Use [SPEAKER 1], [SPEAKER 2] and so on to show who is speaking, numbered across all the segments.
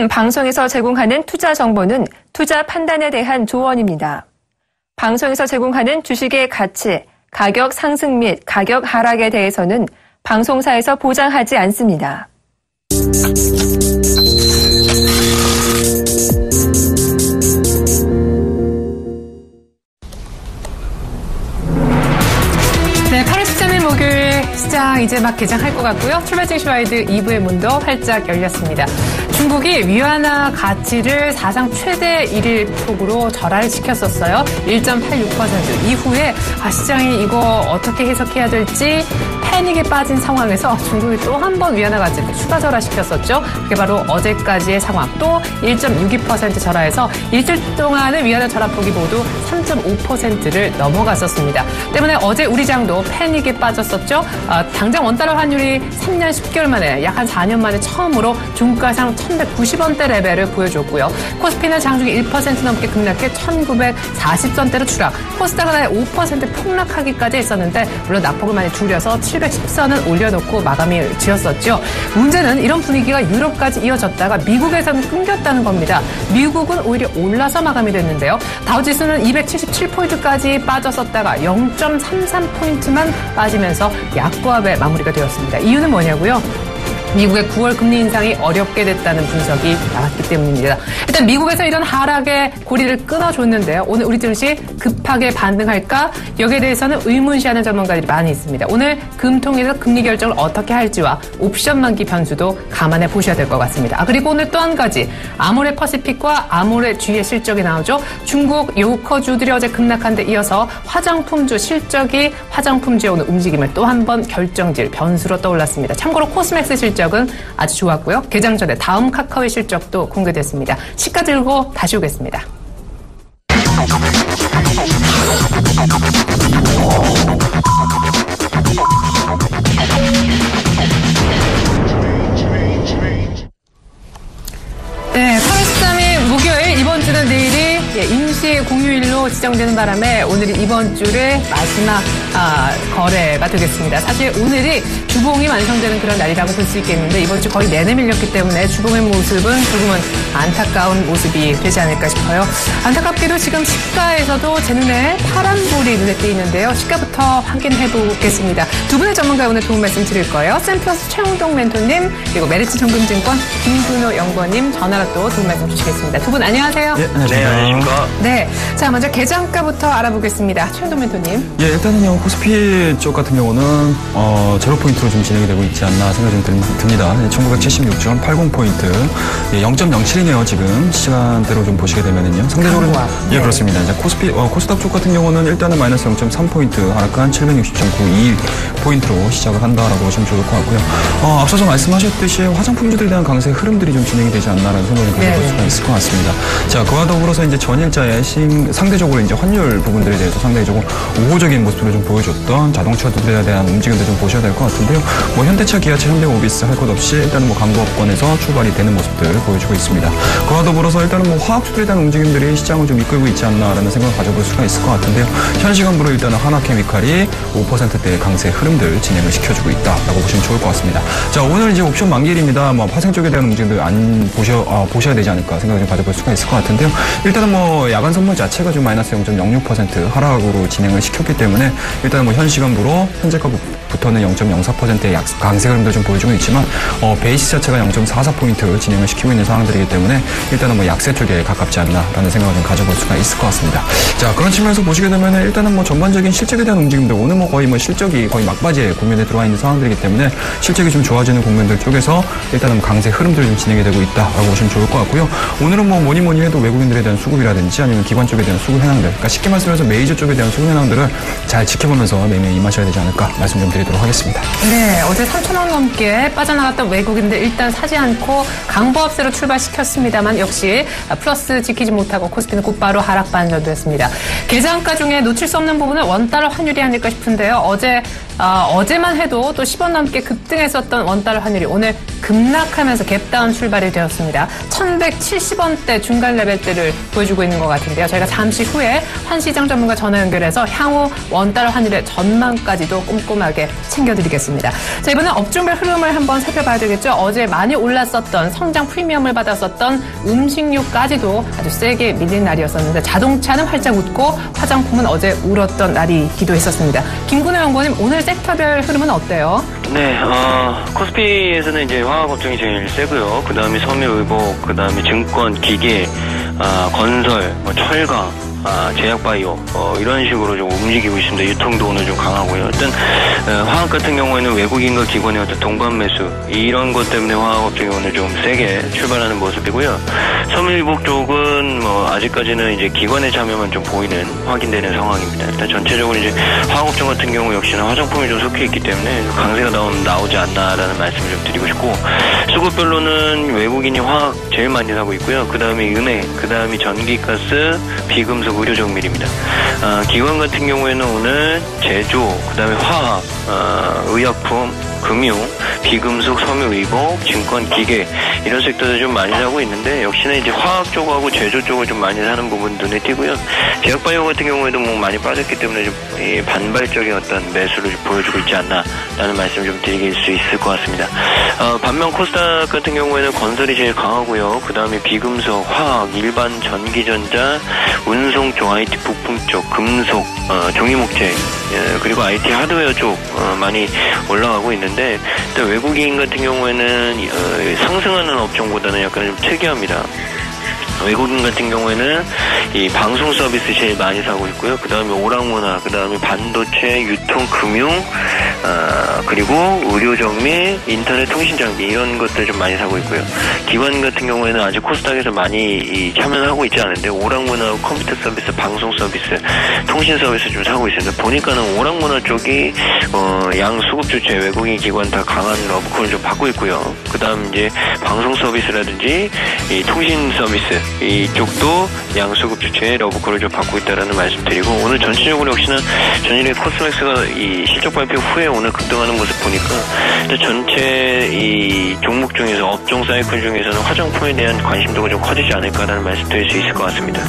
[SPEAKER 1] 방송에서 제공하는 투자 정보는 투자 판단에 대한 조언입니다. 방송에서 제공하는 주식의 가치, 가격 상승 및 가격 하락에 대해서는 방송사에서 보장하지 않습니다.
[SPEAKER 2] 네, 8월 13일 목요일 시장 이제 막 개장할 것 같고요. 출발 증시 와이드 2부의 문도 활짝 열렸습니다. 중국이 위안화 가치를 사상 최대 1일 폭으로 절하를 시켰었어요. 1.86%. 이후에 시장이 이거 어떻게 해석해야 될지 패닉에 빠진 상황에서 중국이 또 한 번 위안화 가치를 추가 절하시켰었죠. 그게 바로 어제까지의 상황. 또 1.62% 절하해서 일주일 동안의 위안화 절하폭이 모두 3.5%를 넘어갔었습니다. 때문에 어제 우리 장도 패닉에 빠졌었죠. 당장 원달러 환율이 3년 10개월 만에 약 한 4년 만에 처음으로 중가상 1,190원대 레벨을 보여줬고요. 코스피는 장중에 1% 넘게 급락해 1,940선대로 추락. 코스닥은 아예 5% 폭락하기까지 했었는데 물론 낙폭을 많이 줄여서 710선을 올려놓고 마감이 지었었죠. 문제는 이런 분위기가 유럽까지 이어졌다가 미국에서는 끊겼다는 겁니다. 미국은 오히려 올라서 마감이 됐는데요. 다우지수는 277포인트까지 빠졌었다가 0.33포인트만 빠지면서 약보합의 마무리가 되었습니다. 이유는 뭐냐고요? 미국의 9월 금리 인상이 어렵게 됐다는 분석이 나왔기 때문입니다. 일단 미국에서 이런 하락의 고리를 끊어줬는데요. 오늘 우리 증시 급하게 반등할까? 여기에 대해서는 의문시하는 전문가들이 많이 있습니다. 오늘 금통에서 금리 결정을 어떻게 할지와 옵션 만기 변수도 감안해 보셔야 될 것 같습니다. 그리고 오늘 또 한 가지 아모레 퍼시픽과 아모레 G의 실적이 나오죠. 중국 요커주들이 어제 급락한 데 이어서 화장품주 실적이 화장품주의 오늘 움직임을 또 한 번 결정질 변수로 떠올랐습니다. 참고로 코스맥스 실적은 아주 좋았고요. 개장 전에 다음 카카오의 실적도 공개됐습니다. 시가 들고 다시 오겠습니다. 네, 8월 13일 목요일, 이번 주는 내일이 임시 공휴일로 지정되는 바람에 오늘이 이번 주의 마지막 거래가 되겠습니다. 사실 오늘이 주봉이 완성되는 그런 날이라고 볼 수 있겠는데 이번 주 거의 내내 밀렸기 때문에 주봉의 모습은 조금은 안타까운 모습이 되지 않을까 싶어요. 안타깝게도 지금 시가에서도 제 눈에 파란불이 눈에 띄는데요. 시가부터 확인해 보겠습니다. 두 분의 전문가 오늘 도움 말씀 드릴 거예요. 샘플러스 최홍동 멘토님 그리고 메리츠 정금증권 김근호 연구원님 전화로 또 도움 말씀 주시겠습니다. 두 분 안녕하세요.
[SPEAKER 3] 네, 안녕하십니까.
[SPEAKER 2] 네, 자 먼저 개장가부터 알아보겠습니다. 최홍동 멘토님.
[SPEAKER 3] 예, 일단은요 코스피 쪽 같은 경우는 제로 포인트로 좀 진행이 되고 있지 않나 생각이 좀 듭니다. 1976.80포인트, 0.07이네요. 지금 시간대로 좀 보시게 되면은요. 상대적으로 예, 그렇습니다. 이제 코스닥 쪽 같은 경우는 일단은 마이너스 0.3포인트 하락한 760.92포인트로 시작을 한다라고 보시면 좋을 것 같고요. 앞서서 말씀하셨듯이 화장품주들에 대한 강세 흐름들이 좀 진행이 되지 않나라는 생각을 가져볼 수가 있을 것 같습니다. 자, 그와 더불어서 이제 전일자의 상대적으로 이제 환율 부분들에 대해서 상당히 조금 우호적인 모습을 좀 보여줬던 자동차들에 대한 움직임도 좀 보셔야 될 것 같은데요. 뭐 현대차, 기아차, 현대모비스 할 것 없이 일단은 뭐 강보합권에서 출발이 되는 모습들 보여주고 있습니다. 그와 더불어서 일단은 뭐 화학주들에 대한 움직임들이 시장을 좀 이끌고 있지 않나라는 생각을 가져볼 수가 있을 것 같은데요. 현 시간부로 일단은 하나케미칼이 5%대의 강세 흐름들 진행을 시켜주고 있다라고 보시면 좋을 것 같습니다. 자, 오늘 이제 옵션 만기일입니다. 뭐 파생 쪽에 대한 움직임들 보셔야 되지 않을까 생각을 좀 가져볼 수가 있을 것 같은데요. 일단은 뭐 야간 선물 자체가 좀 마이너스 0.06% 하락으로 진행을 시켰기 때문에 일단은 뭐 현 시간부로 현재가부터는 0.04%의 강세 흐름도 좀 보여주고 있지만 베이스 자체가 0.44포인트 진행을 시키고 있는 상황들이기 때문에 일단은 뭐 약세 쪽에 가깝지 않나라는 생각을 좀 가져볼 수가 있을 것 같습니다. 자, 그런 측면에서 보시게 되면 일단은 뭐 전반적인 실적에 대한 움직임도 오늘 뭐 거의 뭐 실적이 거의 막바지에 국면에 들어와 있는 상황들이기 때문에 실적이 좀 좋아지는 국면들 쪽에서 일단은 강세 흐름들이 좀 진행이 되고 있다라고 보시면 좋을 것 같고요. 오늘은 뭐 뭐니 해도 외국인들에 대한 수급이라든지 아니면 기관 쪽에 대한 수급 현황들, 그러니까 쉽게 말씀해서 메이저 쪽에 대한 수급 현황들을 잘 지켜보면서 매매에 임하셔야 되지 않을까 말씀 좀 드리도록 하겠습니다.
[SPEAKER 2] 네, 어제 3,000원 넘게 빠져나갔던 외국인들 일단 사지 않고 강보합세로 출발시켰습니다만 역시 플러스 지키지 못하고 코스피는 곧바로 하락 반전됐습니다. 개장가 중에 놓칠 수 없는 부분은 원달러 환율이 아닐까 싶은데요. 어제 어제만 해도 또 10원 넘게 급등했었던 원달러 환율이 오늘 급락하면서 갭다운 출발이 되었습니다. 1170원대 중간 레벨대를 보여주고 있는 것 같은데요. 저희가 잠시 후에 환시장 전문가 전화 연결해서 향후 원달러 환율의 전망까지도 꼼꼼하게 챙겨드리겠습니다. 자, 이번엔 업종별 흐름을 한번 살펴봐야 되겠죠. 어제 많이 올랐었던 성장 프리미엄을 받았었던 음식료까지도 아주 세게 밀린 날이었었는데 자동차는 활짝 웃고 화장품은 어제 울었던 날이기도 했었습니다. 김근호 연구원님, 오늘 섹터별 흐름은 어때요?
[SPEAKER 4] 네, 코스피에서는 이제 화학업종이 제일 세고요. 그 다음에 섬유의복, 그 다음에 증권, 기계, 건설, 철강, 제약바이오 이런 식으로 좀 움직이고 있습니다. 유통도 오늘 좀 강하고요. 일단 화학 같은 경우에는 외국인과 기관의 어떤 동반 매수 이런 것 때문에 화학업종이 오늘 좀 세게 출발하는 모습이고요. 섬유유복 쪽은 뭐 아직까지는 이제 기관의 참여만 좀 보이는 확인되는 상황입니다. 일단 전체적으로 이제 화학업종 같은 경우 역시나 화장품이 좀 속해 있기 때문에 강세가 나오지 않나라는 말씀을 좀 드리고 싶고, 수급별로는 외국인이 화학 제일 많이 사고 있고요. 그 다음에 은행, 그 다음에 전기가스, 비금속, 의료정밀입니다. 기관 같은 경우에는 오늘 제조, 그 다음에 화학, 의약품, 금융, 비금속, 섬유의복, 증권, 기계 이런 섹터들 좀 많이 사고 있는데, 역시나 이제 화학 쪽하고 제조 쪽을 좀 많이 사는 부분 눈에 띄고요. 제약바이오 같은 경우에도 뭐 많이 빠졌기 때문에 좀 반발적인 어떤 매수를 보여주고 있지 않나라는 말씀을 좀 드릴 수 있을 것 같습니다. 반면 코스닥 같은 경우에는 건설이 제일 강하고요. 그 다음에 비금속, 화학, 일반 전기전자, 운송 쪽, IT 부품 쪽, 금속, 종이목재, 그리고 IT 하드웨어 쪽 많이 올라가고 있는데, 일단 외국인 같은 경우에는 상승하는 업종보다는 약간 좀 특이합니다. 외국인 같은 경우에는 이 방송 서비스 제일 많이 사고 있고요. 그 다음에 오락문화, 그 다음에 반도체, 유통, 금융, 그리고 의료정밀, 인터넷 통신 장비 이런 것들 좀 많이 사고 있고요. 기관 같은 경우에는 아직 코스닥에서 많이 참여를 하고 있지 않은데, 오락문화, 컴퓨터 서비스, 방송 서비스, 통신 서비스 좀 사고 있습니다. 보니까는 오락문화 쪽이 양 수급 주체 외국인 기관 다 강한 러브콜을 좀 받고 있고요. 그 다음 이제 방송 서비스라든지 이 통신 서비스 이쪽도 양수급 주체의 러브콜을 좀 받고 있다라는 말씀드리고, 오늘 전체적으로 역시나 전일의 코스맥스가 이 실적 발표 후에 오늘 급등하는 모습 보니까 전체 이 종목 중에서 업종 사이클 중에서는 화장품에 대한 관심도가 좀 커지지 않을까라는 말씀 드릴 수 있을 것 같습니다.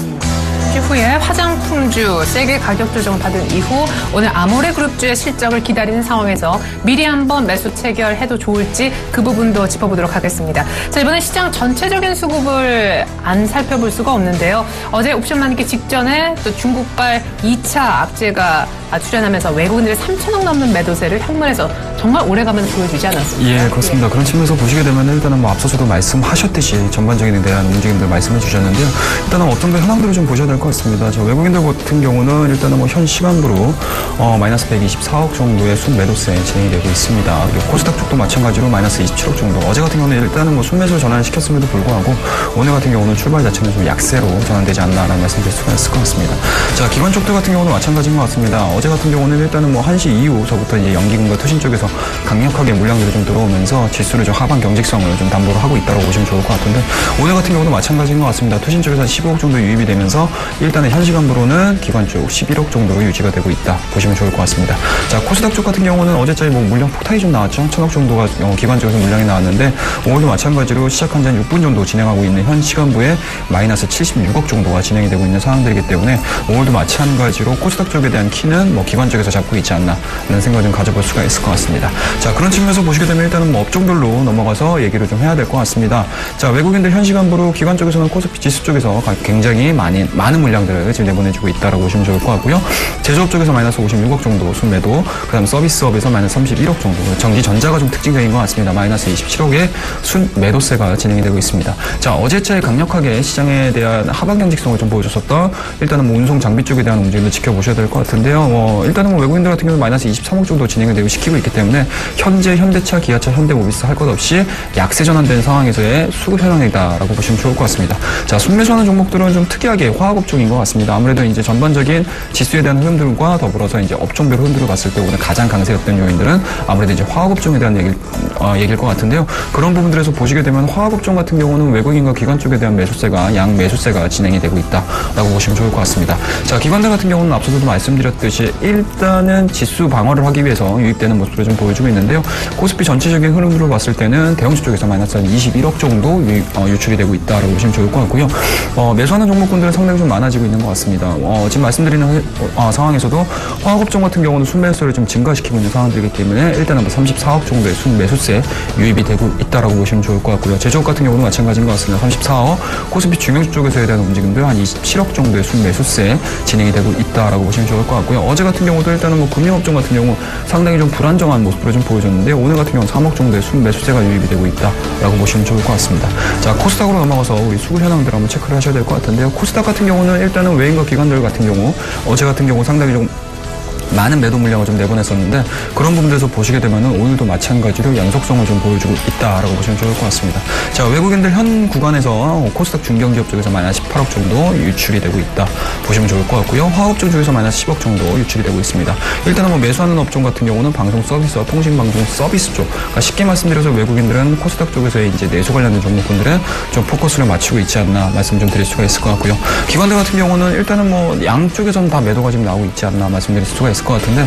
[SPEAKER 2] 후에 화장품주 세게 가격 조정 받은 이후 오늘 아모레그룹주의 실적을 기다리는 상황에서 미리 한번 매수 체결해도 좋을지 그 부분도 짚어보도록 하겠습니다. 자, 이번에 시장 전체적인 수급을 안 살펴볼 수가 없는데요. 어제 옵션 만기 직전에 또 중국발 2차 악재가 출현하면서 외국인들이 3천억 넘는 매도세를 현물에서 정말 오래가면 보여주지 않았습니까?
[SPEAKER 3] 예, 그렇습니다. 그런 측면에서 보시게 되면 일단은 뭐 앞서서도 말씀하셨듯이 전반적인 데 대한 움직임들 말씀해 주셨는데요. 일단은 어떤 현황들을 좀 보셔야 될 것 같습니다. 저 외국인들 같은 경우는 일단은 뭐 현 시간부로 마이너스 124억 정도의 순매도세 진행이 되고 있습니다. 그리고 코스닥 쪽도 마찬가지로 마이너스 27억 정도. 어제 같은 경우는 일단은 뭐 순매수 전환을 시켰음에도 불구하고 오늘 같은 경우는 출발 자체는 좀 약세로 전환되지 않나라는 말씀드릴 수가 있을 것 같습니다. 자, 기관 쪽들 같은 경우는 마찬가지인 것 같습니다. 어제 같은 경우는 일단은 뭐 1시 이후서부터 이제 연기금과 투신 쪽에서 강력하게 물량들이 좀 들어오면서 지수를 좀 하반 경직성을 좀 담보로 하고 있다고 보시면 좋을 것 같은데, 오늘 같은 경우도 마찬가지인 것 같습니다. 투신 쪽에서 15억 정도 유입이 되면서 일단은 현 시간부로는 기관 쪽 11억 정도로 유지가 되고 있다 보시면 좋을 것 같습니다. 자, 코스닥 쪽 같은 경우는 어제자리 뭐 물량 폭탄이 좀 나왔죠. 1,000억 정도가 기관 쪽에서 물량이 나왔는데, 오늘도 마찬가지로 시작한 지 한 6분 정도 진행하고 있는 현 시간부에 마이너스 76억 정도가 진행이 되고 있는 상황들이기 때문에 오늘도 마찬가지로 코스닥 쪽에 대한 키는 뭐 기관 쪽에서 잡고 있지 않나 라는 생각을 좀 가져볼 수가 있을 것 같습니다. 자, 그런 측면에서 보시게 되면 일단은 뭐 업종별로 넘어가서 얘기를 좀 해야 될 것 같습니다. 자, 외국인들 현 시간부로 기관 쪽에서는 코스피 지수 쪽에서 굉장히 많은 물량들을 지금 내보내주고 있다라고 보시면 좋을 것 같고요. 제조업 쪽에서 마이너스 56억 정도 순매도, 그 다음 서비스업에서 마이너스 31억 정도, 전기전자가 좀 특징적인 것 같습니다. 마이너스 27억의 순매도세가 진행이 되고 있습니다. 자, 어제자에 강력하게 시장에 대한 하반 경직성을 좀 보여줬었던 일단은 뭐 운송 장비 쪽에 대한 움직임도 지켜보셔야 될 것 같은데요. 일단은 뭐 외국인들 같은 경우는 마이너스 23억 정도 진행을 되고 시키고 있기 때문에 현재 현대차, 기아차, 현대모비스 할 것 없이 약세 전환된 상황에서의 수급 현황이다라고 보시면 좋을 것 같습니다. 자, 순매수하는 종목들은 좀 특이하게 화학업종 쪽인 것 같습니다. 아무래도 이제 전반적인 지수에 대한 흐름들과 더불어서 이제 업종별 흐름들을 봤을 때 오늘 가장 강세였던 요인들은 아무래도 이제 화학업종에 대한 얘기일 것 같은데요. 그런 부분들에서 보시게 되면 화학업종 같은 경우는 외국인과 기관 쪽에 대한 매수세가 양매수세가 진행이 되고 있다라고 보시면 좋을 것 같습니다. 자, 기관들 같은 경우는 앞서서도 말씀드렸듯이 일단은 지수 방어를 하기 위해서 유입되는 모습을 좀 보여주고 있는데요. 코스피 전체적인 흐름들을 봤을 때는 대형주 쪽에서 마이너스 한 21억 정도 유출이 되고 있다라고 보시면 좋을 것 같고요. 매수하는 종목군들은 상당히 좀 많아지고 있는 것 같습니다. 지금 말씀드리는 상황에서도 화학업종 같은 경우는 순매수세를 좀 증가시키고 있는 상황들이기 때문에 일단은 34억 정도의 순매수세 유입이 되고 있다라고 보시면 좋을 것 같고요. 제조업 같은 경우는 마찬가지인 것 같습니다. 34억, 코스피 중형주 쪽에서에 대한 움직임들 한 27억 정도의 순매수세 진행이 되고 있다라고 보시면 좋을 것 같고요. 어제 같은 경우도 일단은 금융업종 같은 경우 상당히 좀 불안정한 모습을 좀 보여줬는데 오늘 같은 경우는 3억 정도의 순매수세가 유입이 되고 있다라고 보시면 좋을 것 같습니다. 자, 코스닥으로 넘어가서 우리 수급 현황들 한번 체크를 하셔야 될 것 같은데요. 코스닥 같은 경우는 일단은 외인과 기관들 같은 경우 어제 같은 경우 상당히 좀 많은 매도 물량을 좀 내보냈었는데 그런 부분들에서 보시게 되면은 오늘도 마찬가지로 연속성을 좀 보여주고 있다라고 보시면 좋을 것 같습니다. 자, 외국인들 현 구간에서 코스닥 중견기업 쪽에서 마이너스 18억 정도 유출이 되고 있다 보시면 좋을 것 같고요. 화학업종 쪽에서 마이너스 10억 정도 유출이 되고 있습니다. 일단은 매수하는 업종 같은 경우는 방송 서비스와 통신 방송 서비스 쪽. 그러니까 쉽게 말씀드려서 외국인들은 코스닥 쪽에서의 이제 내수 관련된 종목군들은 좀 포커스를 맞추고 있지 않나 말씀 좀 드릴 수가 있을 것 같고요. 기관들 같은 경우는 일단은 양쪽에서는 다 매도가 지금 나오고 있지 않나 말씀드릴 수가 있을 것 같은데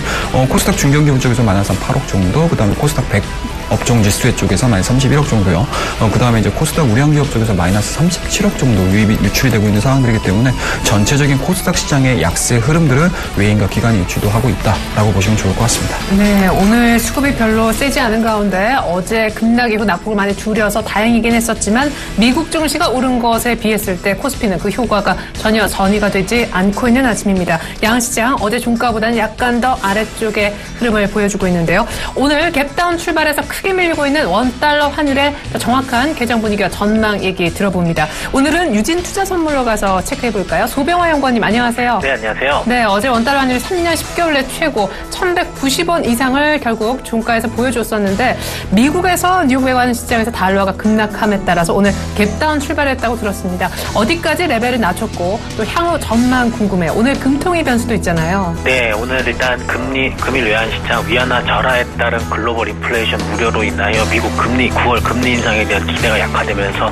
[SPEAKER 3] 코스닥 중견기업 쪽에서 마이너스 한 8억 정도, 그다음에 코스닥 100 업종 지수회 쪽에서 마이너스 31억 정도요. 그 다음에 이제 코스닥 우량기업 쪽에서 마이너스 37억 정도 유출이 되고 있는 상황들이기 때문에 전체적인 코스닥 시장의 약세 흐름들을 외인과 기관이 주도하고 있다라고 보시면 좋을 것 같습니다.
[SPEAKER 2] 네, 오늘 수급이 별로 세지 않은 가운데 어제 급락 이후 낙폭을 많이 줄여서 다행이긴 했었지만 미국 증시가 오른 것에 비했을 때 코스피는 그 효과가 전혀 전이가 되지 않고 있는 아침입니다. 양시장 어제 종가보다는 약간 더 아래쪽의 흐름을 보여주고 있는데요. 오늘 갭다운 출발해서 크게 밀리고 있는 원달러 환율의 정확한 개정 분위기와 전망 얘기 들어봅니다. 오늘은 유진 투자선물로 가서 체크해볼까요? 소병화 연구원님 안녕하세요.
[SPEAKER 5] 네, 안녕하세요.
[SPEAKER 2] 네, 어제 원달러 환율 3년 10개월 내 최고 1,190원 이상을 결국 종가에서 보여줬었는데 미국에서 뉴욕 외환 시장에서 달러가 급락함에 따라서 오늘 갭다운 출발했다고 들었습니다. 어디까지 레벨을 낮췄고 또 향후 전망 궁금해요. 오늘 금통위 변수도 있잖아요.
[SPEAKER 5] 네, 오늘 일단 금일 외환 시장 위안화 절하에 따른 글로벌 인플레이션 우려로 인하여 미국 9월 금리 인상에 대한 기대가 약화되면서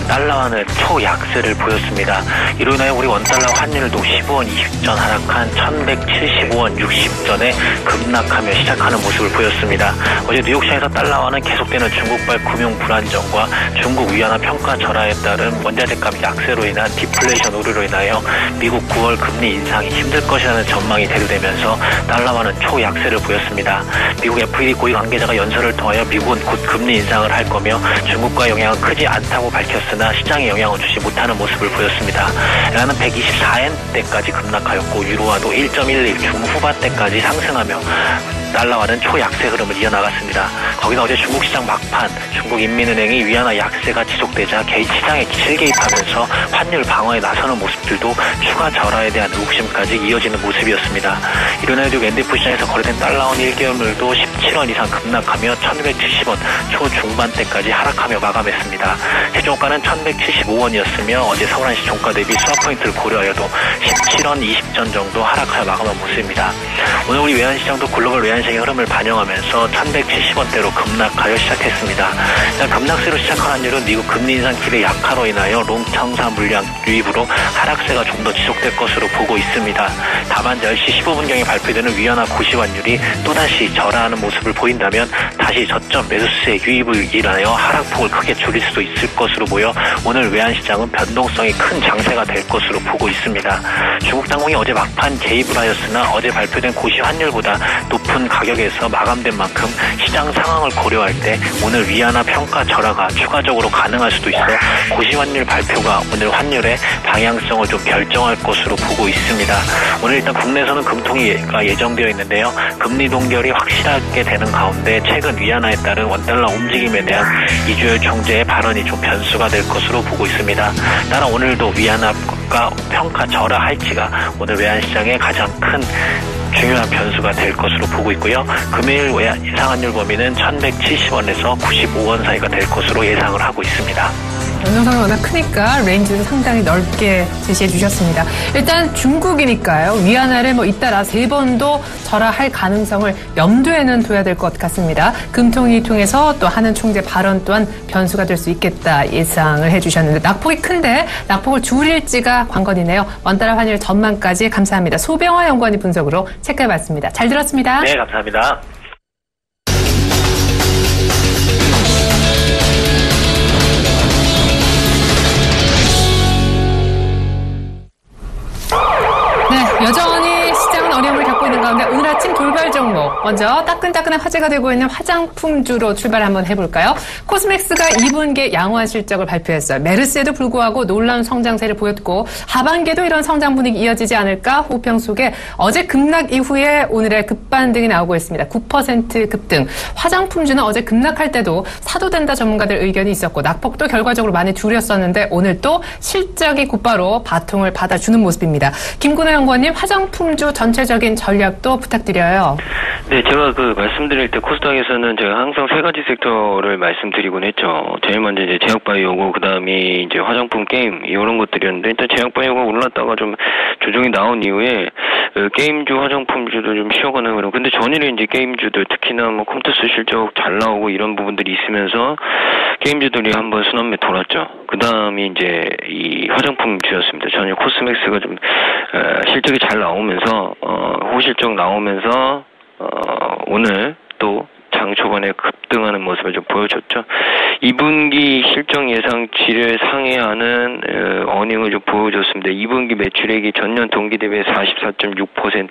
[SPEAKER 5] 달러화는 초약세를 보였습니다. 이로 인하여 우리 원달러 환율도 15원 20전 하락한 1,175원 60전에 급락하며 시작하는 모습을 보였습니다. 어제 뉴욕시장에서 달러화는 계속되는 중국발 금융 불안정과 중국 위안화 평가 절하에 따른 원자재값 약세로 인한 디플레이션 우려로 인하여 미국 9월 금리 인상이 힘들 것이라는 전망이 대두되면서 달러화는 초약세를 보였습니다. 미국 FED 고위 관계자가 연설을 통하여 미국은 곧 금리 인상을 할 거며 중국과 영향은 크지 않다고 밝혔으나 시장에 영향을 주지 못하는 모습을 보였습니다. 엔화는 124엔대까지 급락하였고 유로화도 1.11 중후반대까지 상승하며 달러화는 초약세 흐름을 이어나갔습니다. 거기다 어제 중국 시장 막판 중국 인민은행이 위안화 약세가 지속되자 시장에 실개입하면서 환율 방어에 나서는 모습들도 추가 절하에 대한 의구심까지 이어지는 모습이었습니다. 이로 인해 엔디프 시장에서 거래된 달러원 1개월물도 17원 이상 급락하며 1,170원 초중반대까지 하락하며 마감했습니다. 최종가는 1,175원이었으며 어제 서울한시 종가 대비 수합 포인트를 고려하여도 17원 20전 정도 하락하여 마감한 모습입니다. 오늘 우리 외환시장도 글로벌 외환시장의 흐름을 반영하면서 1,170원대로 급락하여 시작했습니다. 급락세로 시작한 환율은 미국 금리 인상 기대 약화로 인하여 롱청사 물량 유입으로 하락세가 좀 더 지속될 것으로 보고 있습니다. 다만 10시 15분경에 발표되는 위안화 고시환율이 또다시 절하하는 모습을 보인다면 다시 저점 매수세 유입을 인하여 하락폭을 크게 줄일 수도 있을 것으로 보여 오늘 외환시장은 변동성이 큰 장세가 될 것으로 보고 있습니다. 중국 당국이 어제 막판 개입을 하였으나 어제 발표된 고시 환율보다 높은 가격에서 마감된 만큼 시장 상황을 고려할 때 오늘 위안화 평가 절하가 추가적으로 가능할 수도 있어 고시 환율 발표가 오늘 환율의 방향성을 좀 결정할 것으로 보고 있습니다. 오늘 일단 국내에서는 금통위가 예정되어 있는데요. 금리 동결이 확실하게 되는 가운데 최근 위안화에 따른 원달러 움직임에 대한 이주열 총재의 발언이 좀 변수가 될 것으로 보고 있습니다. 따라 오늘도 위안화가 평가 절하할지가 오늘 외환시장의 가장 큰 중요한 변수가 될 것으로 보고 있고요. 금일 예상환율 범위는 1,170원에서 95원 사이가 될 것으로 예상을 하고 있습니다.
[SPEAKER 2] 연동성이 워낙 크니까 레인지도 상당히 넓게 제시해 주셨습니다. 일단 중국이니까요. 위안화를 잇따라 3번도 절하할 가능성을 염두에는 둬야 될 것 같습니다. 금통위 통해서 또 하는 총재 발언 또한 변수가 될 수 있겠다 예상을 해주셨는데 낙폭이 큰데 낙폭을 줄일지가 관건이네요. 원달러 환율 전망까지 감사합니다. 소병화 연구원의 분석으로 체크해봤습니다. 잘 들었습니다.
[SPEAKER 5] 네, 감사합니다.
[SPEAKER 2] 네, 여전히 시장은 어려움을 겪고 있는 가운데 오늘 아침 돌발 종목 먼저 따끈따끈한 화제가 되고 있는 화장품주로 출발 한번 해볼까요? 코스맥스가 2분기 양호한 실적을 발표했어요. 메르스에도 불구하고 놀라운 성장세를 보였고 하반기에도 이런 성장 분위기 이어지지 않을까 호평 속에 어제 급락 이후에 오늘의 급반등이 나오고 있습니다. 9% 급등. 화장품주는 어제 급락할 때도 사도 된다 전문가들 의견이 있었고 낙폭도 결과적으로 많이 줄였었는데 오늘 또 실적이 곧바로 바통을 받아주는 모습입니다. 김근호 연구원님 화장품주 전체적인 전략도 부탁드려요.
[SPEAKER 4] 네, 제가 말씀드릴 때 코스닥에서는 제가 항상 3가지 섹터를 말씀드리곤 했죠. 제일 먼저 이제 제약바이오고 그다음이 이제 화장품 게임 이런 것들이었는데 일단 제약바이오가 올랐다가 좀 조정이 나온 이후에 게임주 화장품주도 좀 쉬어가는 그런. 근데 전일에 이제 게임주들 특히나 뭐 컴퓨터 실적 잘 나오고 이런 부분들이 있으면서 게임주들이 한번 순환매 돌았죠. 그다음이 이제 이 화장품주였습니다. 전일 코스맥스가 좀 실적이 잘 나오면서 호실적 나오면서 오늘 또 장 초반에 급등하는 모습을 좀 보여줬죠. 2분기 실적 예상치를 상회하는 어닝을 좀 보여줬습니다. 2분기 매출액이 전년 동기 대비 44.6%,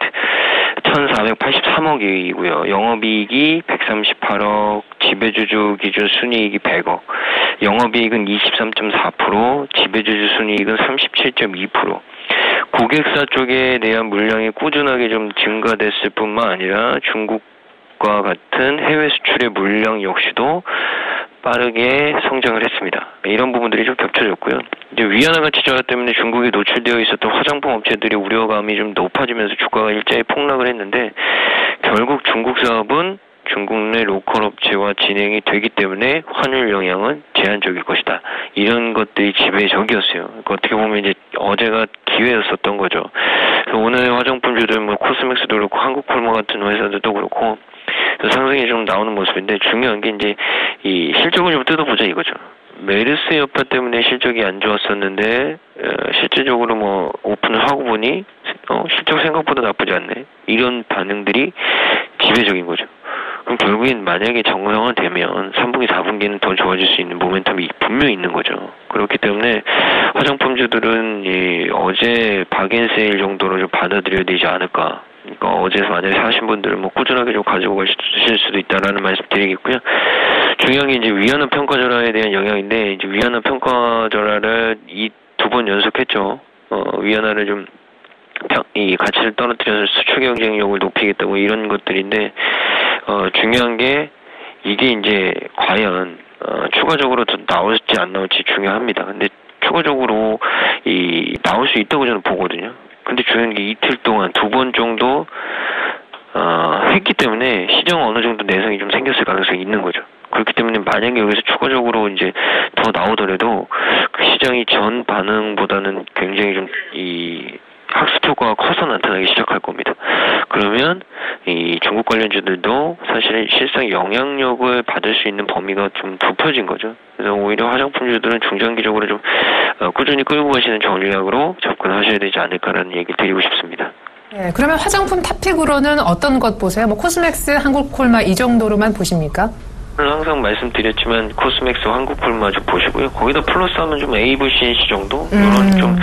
[SPEAKER 4] 1,483억이고요. 영업이익이 138억, 지배주주 기준 순이익이 100억, 영업이익은 23.4%, 지배주주 순이익은 37.2%. 고객사 쪽에 대한 물량이 꾸준하게 좀 증가됐을 뿐만 아니라 중국과 같은 해외 수출의 물량 역시도 빠르게 성장을 했습니다. 이런 부분들이 좀 겹쳐졌고요. 이제 위안화 가치 저하 때문에 중국에 노출되어 있었던 화장품 업체들의 우려감이 좀 높아지면서 주가가 일자리 폭락을 했는데 결국 중국 사업은 중국 내 로컬 업체와 진행이 되기 때문에 환율 영향은 제한적일 것이다. 이런 것들이 지배적이었어요. 그러니까 어떻게 보면 이제 어제가 기회였었던 거죠. 그래서 오늘 화장품주들 뭐 코스맥스도 그렇고 한국콜마 같은 회사들도 그렇고 상승이 좀 나오는 모습인데 중요한 게 이제 이 실적을 좀 뜯어보자 이거죠. 메르스 여파 때문에 실적이 안 좋았었는데 실질적으로 뭐 오픈을 하고 보니 실적 생각보다 나쁘지 않네. 이런 반응들이 지배적인 거죠. 그럼 결국엔 만약에 정상화되면 3분기, 4분기는 더 좋아질 수 있는 모멘텀이 분명히 있는 거죠. 그렇기 때문에 화장품주들은 어제 박앤세일 정도로 좀 받아들여야 되지 않을까. 그러니까 어제서 만약에 사신 분들은 뭐 꾸준하게 좀 가지고 가실 수도 있다라는 말씀 드리겠고요. 중요한 게 이제 위안화 평가 절하에 대한 영향인데 이제 위안화 평가 절하를 이 2번 연속했죠. 위안화를 좀 이 가치를 떨어뜨려서 수출 경쟁력을 높이겠다고 이런 것들인데 중요한 게 이게 이제 과연 추가적으로 더 나올지 안 나올지 중요합니다. 근데 추가적으로 나올 수 있다고 저는 보거든요. 근데 중요한 게 이틀 동안 2번 정도 했기 때문에 시장 어느 정도 내성이 좀 생겼을 가능성이 있는 거죠. 그렇기 때문에 만약에 여기서 추가적으로 이제 더 나오더라도 그 시장이 전 반응보다는 굉장히 좀 학습 효과가 커서 나타나기 시작할 겁니다. 그러면 이 중국 관련주들도 사실은 실상 영향력을 받을 수 있는 범위가 좀 좁혀진 거죠. 그래서 오히려 화장품주들은 중장기적으로 좀 꾸준히 끌고 가시는 전략으로 접근하셔야 되지 않을까라는 얘기를 드리고 싶습니다.
[SPEAKER 2] 네, 그러면 화장품 탑픽으로는 어떤 것 보세요? 뭐 코스맥스, 한국콜마 이 정도로만 보십니까?
[SPEAKER 4] 항상 말씀드렸지만 코스맥스, 한국콜마 좀 보시고요. 거기다 플러스하면 좀 AVCNC 정도 이런 좀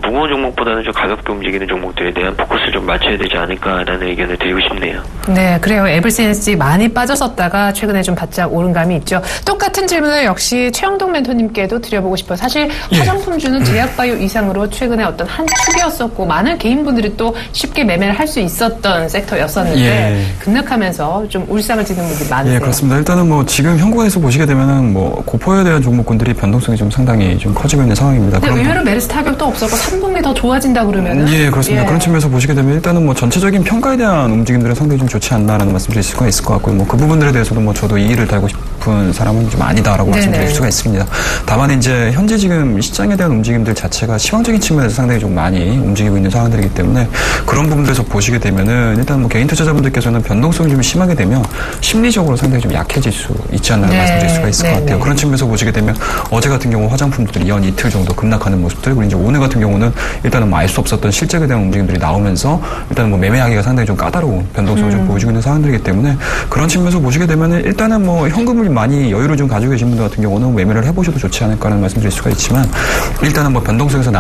[SPEAKER 4] 무거운 종목보다는 좀 가볍게 움직이는 종목들에 대한 포커스를 좀 맞춰야 되지 않을까라는 의견을 드리고 싶네요.
[SPEAKER 2] 네, 그래요. 에블CNC 많이 빠졌었다가 최근에 좀 바짝 오른 감이 있죠. 똑같은 질문을 역시 최영동 멘토님께도 드려보고 싶어요. 사실 화장품주는 제약바이오 이상으로 최근에 어떤 한 축이었었고 많은 개인분들이 또 쉽게 매매를 할 수 있었던 섹터였었는데 급락하면서 좀 울상을 짓는 분들이 많으세요.
[SPEAKER 3] 예, 그렇습니다. 그렇습니다. 일단은 뭐 지금 현구에서 보시게 되면은 뭐 고포에 대한 종목군들이 변동성이 좀 상당히 좀 커지고 있는 상황입니다.
[SPEAKER 2] 근데 의외로 메르스 타격도 없었고 3분기 더 좋아진다 그러면은?
[SPEAKER 3] 예, 그렇습니다. 그런 측면에서 보시게 되면 일단은 뭐 전체적인 평가에 대한 움직임들은 상당히 좀 좋지 않나라는 말씀드릴 수가 있을 것 같고요. 뭐 그 부분들에 대해서도 뭐 저도 이의를 달고 싶은 사람은 좀 아니다라고 말씀드릴 수가 있습니다. 다만 이제 현재 지금 시장에 대한 움직임들 자체가 시황적인 측면에서 상당히 좀 많이 움직이고 있는 상황들이기 때문에 그런 부분들에서 보시게 되면은 일단 뭐 개인 투자자분들께서는 변동성이 좀 심하게 되면 심리적으로 상당히 좀 약해질 수 있지 않나라는 말씀드릴 수가 있을 것 같아요. 그런 측면에서 보시게 되면 어제 같은 경우 화장품들이 연 이틀 정도 급락하는 모습들, 그리고 이제 오늘 같은 경우는 일단은 뭐 알 수 없었던 실적에 대한 움직임들이 나오면서 일단은 뭐 매매하기가 상당히 좀 까다로운 변동성을 좀 보여주고 있는 상황들이기 때문에 그런 측면에서 보시게 되면은 일단은 뭐 현금을 많이 여유를 좀 가지고 계신 분들 같은 경우는 매매를 해보셔도 좋지 않을까라는 말씀드릴 수가 있지만 일단은 뭐 변동성에서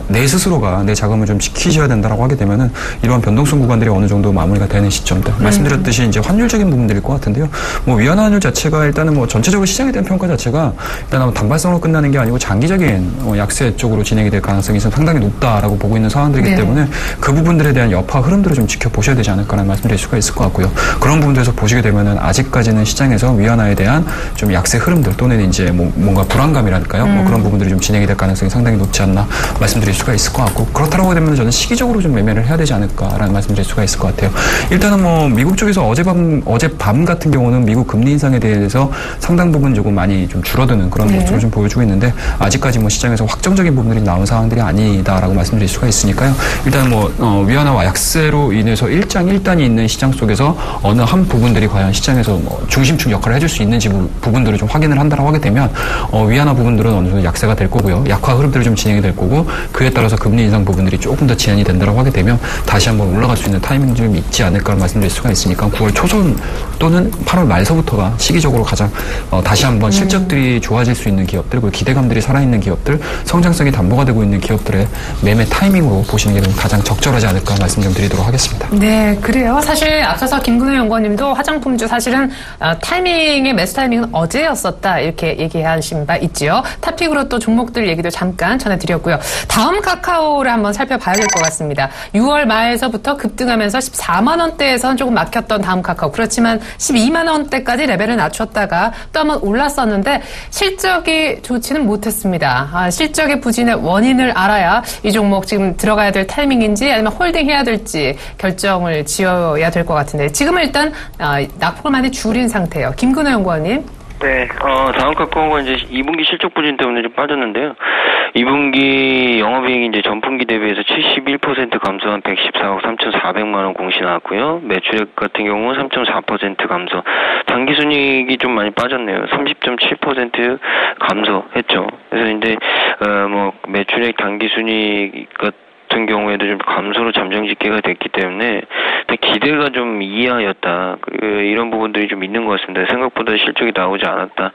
[SPEAKER 3] 내 스스로가 내 자금을 좀 지키셔야 된다라고 하게 되면은 이러한 변동성 구간들이 어느 정도 마무리가 되는 시점들 말씀드렸듯이 이제 환율적인 부분들일 것 같은데요. 뭐 위안화 환율 자체가 일단은 뭐 전체적으로 시장에 대한 평가 자체가 일단은 단발성으로 끝나는 게 아니고 장기적인 약세 쪽으로 진행이 될 가능성이 상당히 높다라고 보고 있는 상황들이기 때문에 그 부분들에 대한 여파 흐름들을 좀 지켜보셔야 되지 않을까라는 말씀드릴 수가 있을 것 같고요. 그런 부분들에서 보시게 되면은 아직까지는 시장에서 위안화에 대한 좀 약세 흐름들 또는 이제 뭐 뭔가 불안감이랄까요? 뭐 그런 부분들이 좀 진행이 될 가능성이 상당히 높지 않나 말씀드릴 수가 있을 것 같고 그렇다고 되면 저는 시기적으로 좀 매매를 해야 되지 않을까라는 말씀드릴 수가 있을 것 같아요. 일단은 뭐 미국 쪽에서 어젯밤 같은 경우는 미국 금리 인상에 대해서 상당 부분 조금 많이 좀 줄어드는 그런 모습을 좀 보여주고 있는데 아직까지 뭐 시장에서 확정적인 부분들이 나온 상황들이 아니다라고 말씀드릴 수가 있으니까요. 일단 뭐 위안화와 약세로 인해서 일장일단이 있는 시장 속에서 어느 한 부분들이 과연 시장에서 뭐 중심축 역할을 해줄 수 있는지 부분들을 좀 확인을 한다라고 하게 되면 위안화 부분들은 어느 정도 약세가 될 거고요. 약화 흐름들이 좀 진행이 될 거고 그에 따라서 금리 인상 부분들이 조금 더 진행이 된다라고 하게 되면 다시 한번 올라갈 수 있는 타이밍이 좀 있지 않을까 말씀드릴 수가 있으니까 9월 초순 또는 8월 말서부터가 시기적으로 가장 다시 한번 실적들이 좋아질 수 있는 기업들 그리고 기대감들이 살아있는 기업들 성장성이 담보가 되고 있는 기업들의 매매 타이밍으로 보시는 게 가장 적절하지 않을까 말씀 좀 드리도록 하겠습니다.
[SPEAKER 2] 네, 그래요. 사실 앞서서 김근우 연구원님도 화장품주 사실은 매수 타이밍은 어제였었다 이렇게 얘기하신 바 있지요. 탑픽으로 또 종목들 얘기도 잠깐 전해드렸고요. 다음 카카오를 한번 살펴봐야 될 것 같습니다. 6월 말에서부터 급등하면서 14만 원대에선 조금 막혔던 다음 카카오. 그렇지만 12만 원대까지 레벨을 낮췄다가 또 한번 올랐었는데 실적이 좋지는 못했습니다. 실적의 부진의 원인을 알아야 이 종목 지금 들어가야 될 타이밍인지 아니면 홀딩해야 될지 결정을 지어야 될 것 같은데 지금은 일단 낙폭을 많이 줄인 상태예요. 김근우 연구원님.
[SPEAKER 4] 네, 다음 카카오가 이제 2분기 실적 부진 때문에 좀 빠졌는데요. 2분기 영업이익이 이제 전분기 대비해서 71% 감소한 114억 3,400만 원 공시 나왔고요. 매출액 같은 경우는 3.4% 감소. 당기순이익이 좀 많이 빠졌네요. 30.7% 감소했죠. 그래서 이제 뭐 매출액 당기순이익 같은 경우에도 좀 감소로 잠정집계가 됐기 때문에 기대가 좀 이하였다. 이런 부분들이 좀 있는 것 같습니다. 생각보다 실적이 나오지 않았다.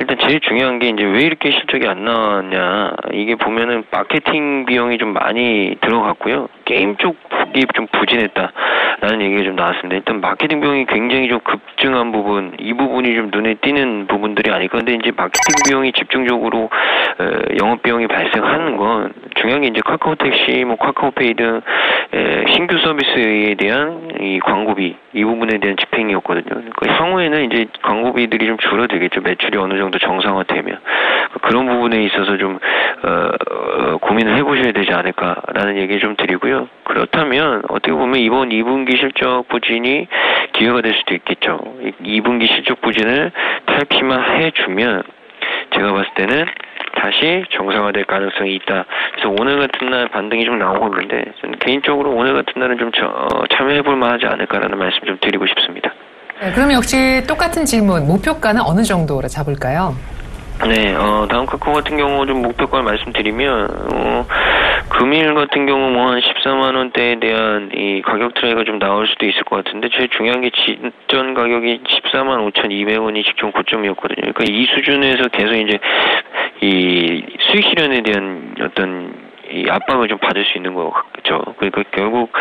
[SPEAKER 4] 일단 제일 중요한 게 이제 왜 이렇게 실적이 안 나왔냐. 이게 보면은 마케팅 비용이 좀 많이 들어갔고요. 게임 쪽이 좀 부진했다라는 얘기가 좀 나왔습니다. 일단 마케팅 비용이 굉장히 좀 급증한 부분, 이 부분이 좀 눈에 띄는 부분들이 아닐까. 근데 이제 마케팅 비용이 집중적으로 영업 비용이 발생하는 건 중요한 게 이제 카카오 택시, 뭐 카카오페이 등 신규 서비스에 대한 이 광고비 이 부분에 대한 집행이었거든요. 그러니까 향후에는 이제 광고비들이 좀 줄어들겠죠. 매출이 어느 정도 정상화되면 그런 부분에 있어서 좀 고민을 해보셔야 되지 않을까라는 얘기 좀 드리고요. 그렇다면 어떻게 보면 이번 2분기 실적 부진이 기회가 될 수도 있겠죠. 2분기 실적 부진을 탈피만 해주면 제가 봤을 때는 다시 정상화될 가능성이 있다. 그래서 오늘 같은 날 반등이 좀 나오고 있는데 저는 개인적으로 오늘 같은 날은 좀 참여해볼 만하지 않을까라는 말씀 좀 드리고 싶습니다.
[SPEAKER 2] 네, 그럼 역시 똑같은 질문, 목표가는 어느 정도로 잡을까요?
[SPEAKER 4] 네, 다음 카카오 같은 경우 좀 목표가를 말씀드리면, 금일 같은 경우 뭐 한 14만 원대에 대한 이 가격 트레이가 좀 나올 수도 있을 것 같은데, 제일 중요한 게 직전 가격이 14만 5,200원이 직전 고점이었거든요. 그러니까 이 수준에서 계속 이제 이 수익 실현에 대한 어떤 이 압박을 좀 받을 수 있는 것 같죠. 그러니까 결국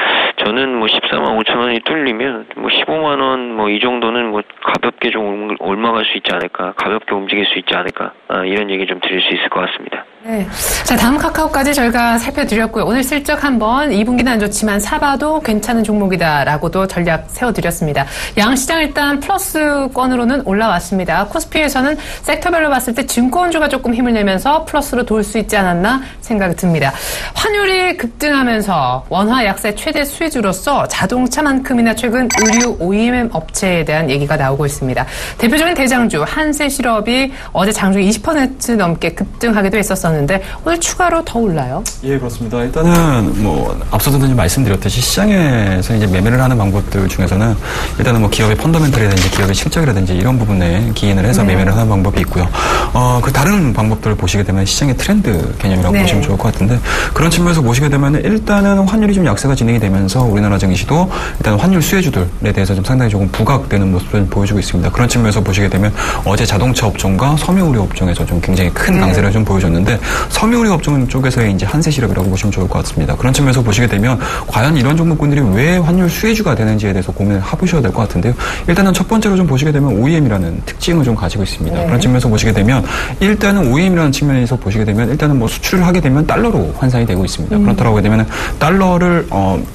[SPEAKER 4] 저는 뭐 14만 5천 원이 뚫리면 뭐 15만 원 뭐 이 정도는 뭐 가볍게 좀 올라갈 수 있지 않을까, 가볍게 움직일 수 있지 않을까, 이런 얘기 좀 드릴 수 있을 것 같습니다.
[SPEAKER 2] 네. 자, 다음 카카오까지 저희가 살펴드렸고요. 오늘 슬쩍 한번 2분기는 안 좋지만 사봐도 괜찮은 종목이다라고도 전략 세워드렸습니다. 양시장 일단 플러스권으로는 올라왔습니다. 코스피에서는 섹터별로 봤을 때 증권주가 조금 힘을 내면서 플러스로 돌 수 있지 않았나 생각이 듭니다. 환율이 급등하면서 원화 약세 최대 수혜주로서 자동차만큼이나 최근 의류 OEM 업체에 대한 얘기가 나오고 있습니다. 대표적인 대장주 한세실업이 어제 장중 20% 넘게 급등하기도 했었었는데 오늘 추가로 더 올라요?
[SPEAKER 3] 예, 그렇습니다. 일단은 뭐 앞서도 말씀드렸듯이 시장에서 이제 매매를 하는 방법들 중에서는 일단은 뭐 기업의 펀더멘털이라든지 기업의 실적이라든지 이런 부분에 기인을 해서 매매를 하는 방법이 있고요. 그 다른 방법들을 보시게 되면 시장의 트렌드 개념이라고 보시면 좋을 것 같은데 그런 측면에서 보시게 되면 일단은 환율이 좀 약세가 진행이 되면서 우리나라 증시도 일단 환율 수혜주들에 대해서 좀 상당히 조금 부각되는 모습을 보여주고 있습니다. 그런 측면에서 보시게 되면 어제 자동차 업종과 섬유의료 업종에서 좀 굉장히 큰 강세를 좀 보여줬는데 섬유의료 업종 쪽에서의 이제 한세실업이라고 보시면 좋을 것 같습니다. 그런 측면에서 보시게 되면 과연 이런 종목군들이 왜 환율 수혜주가 되는지에 대해서 고민을 해보셔야 될 것 같은데요. 일단은 첫 번째로 좀 보시게 되면 OEM이라는 특징을 좀 가지고 있습니다. 그런 측면에서 보시게 되면 일단은 OEM이라는 측면에서 보시게 되면 일단은 뭐 수출을 하게 되면 달러로 환산이 되고 있습니다. 그렇다고 하게 되면 달러를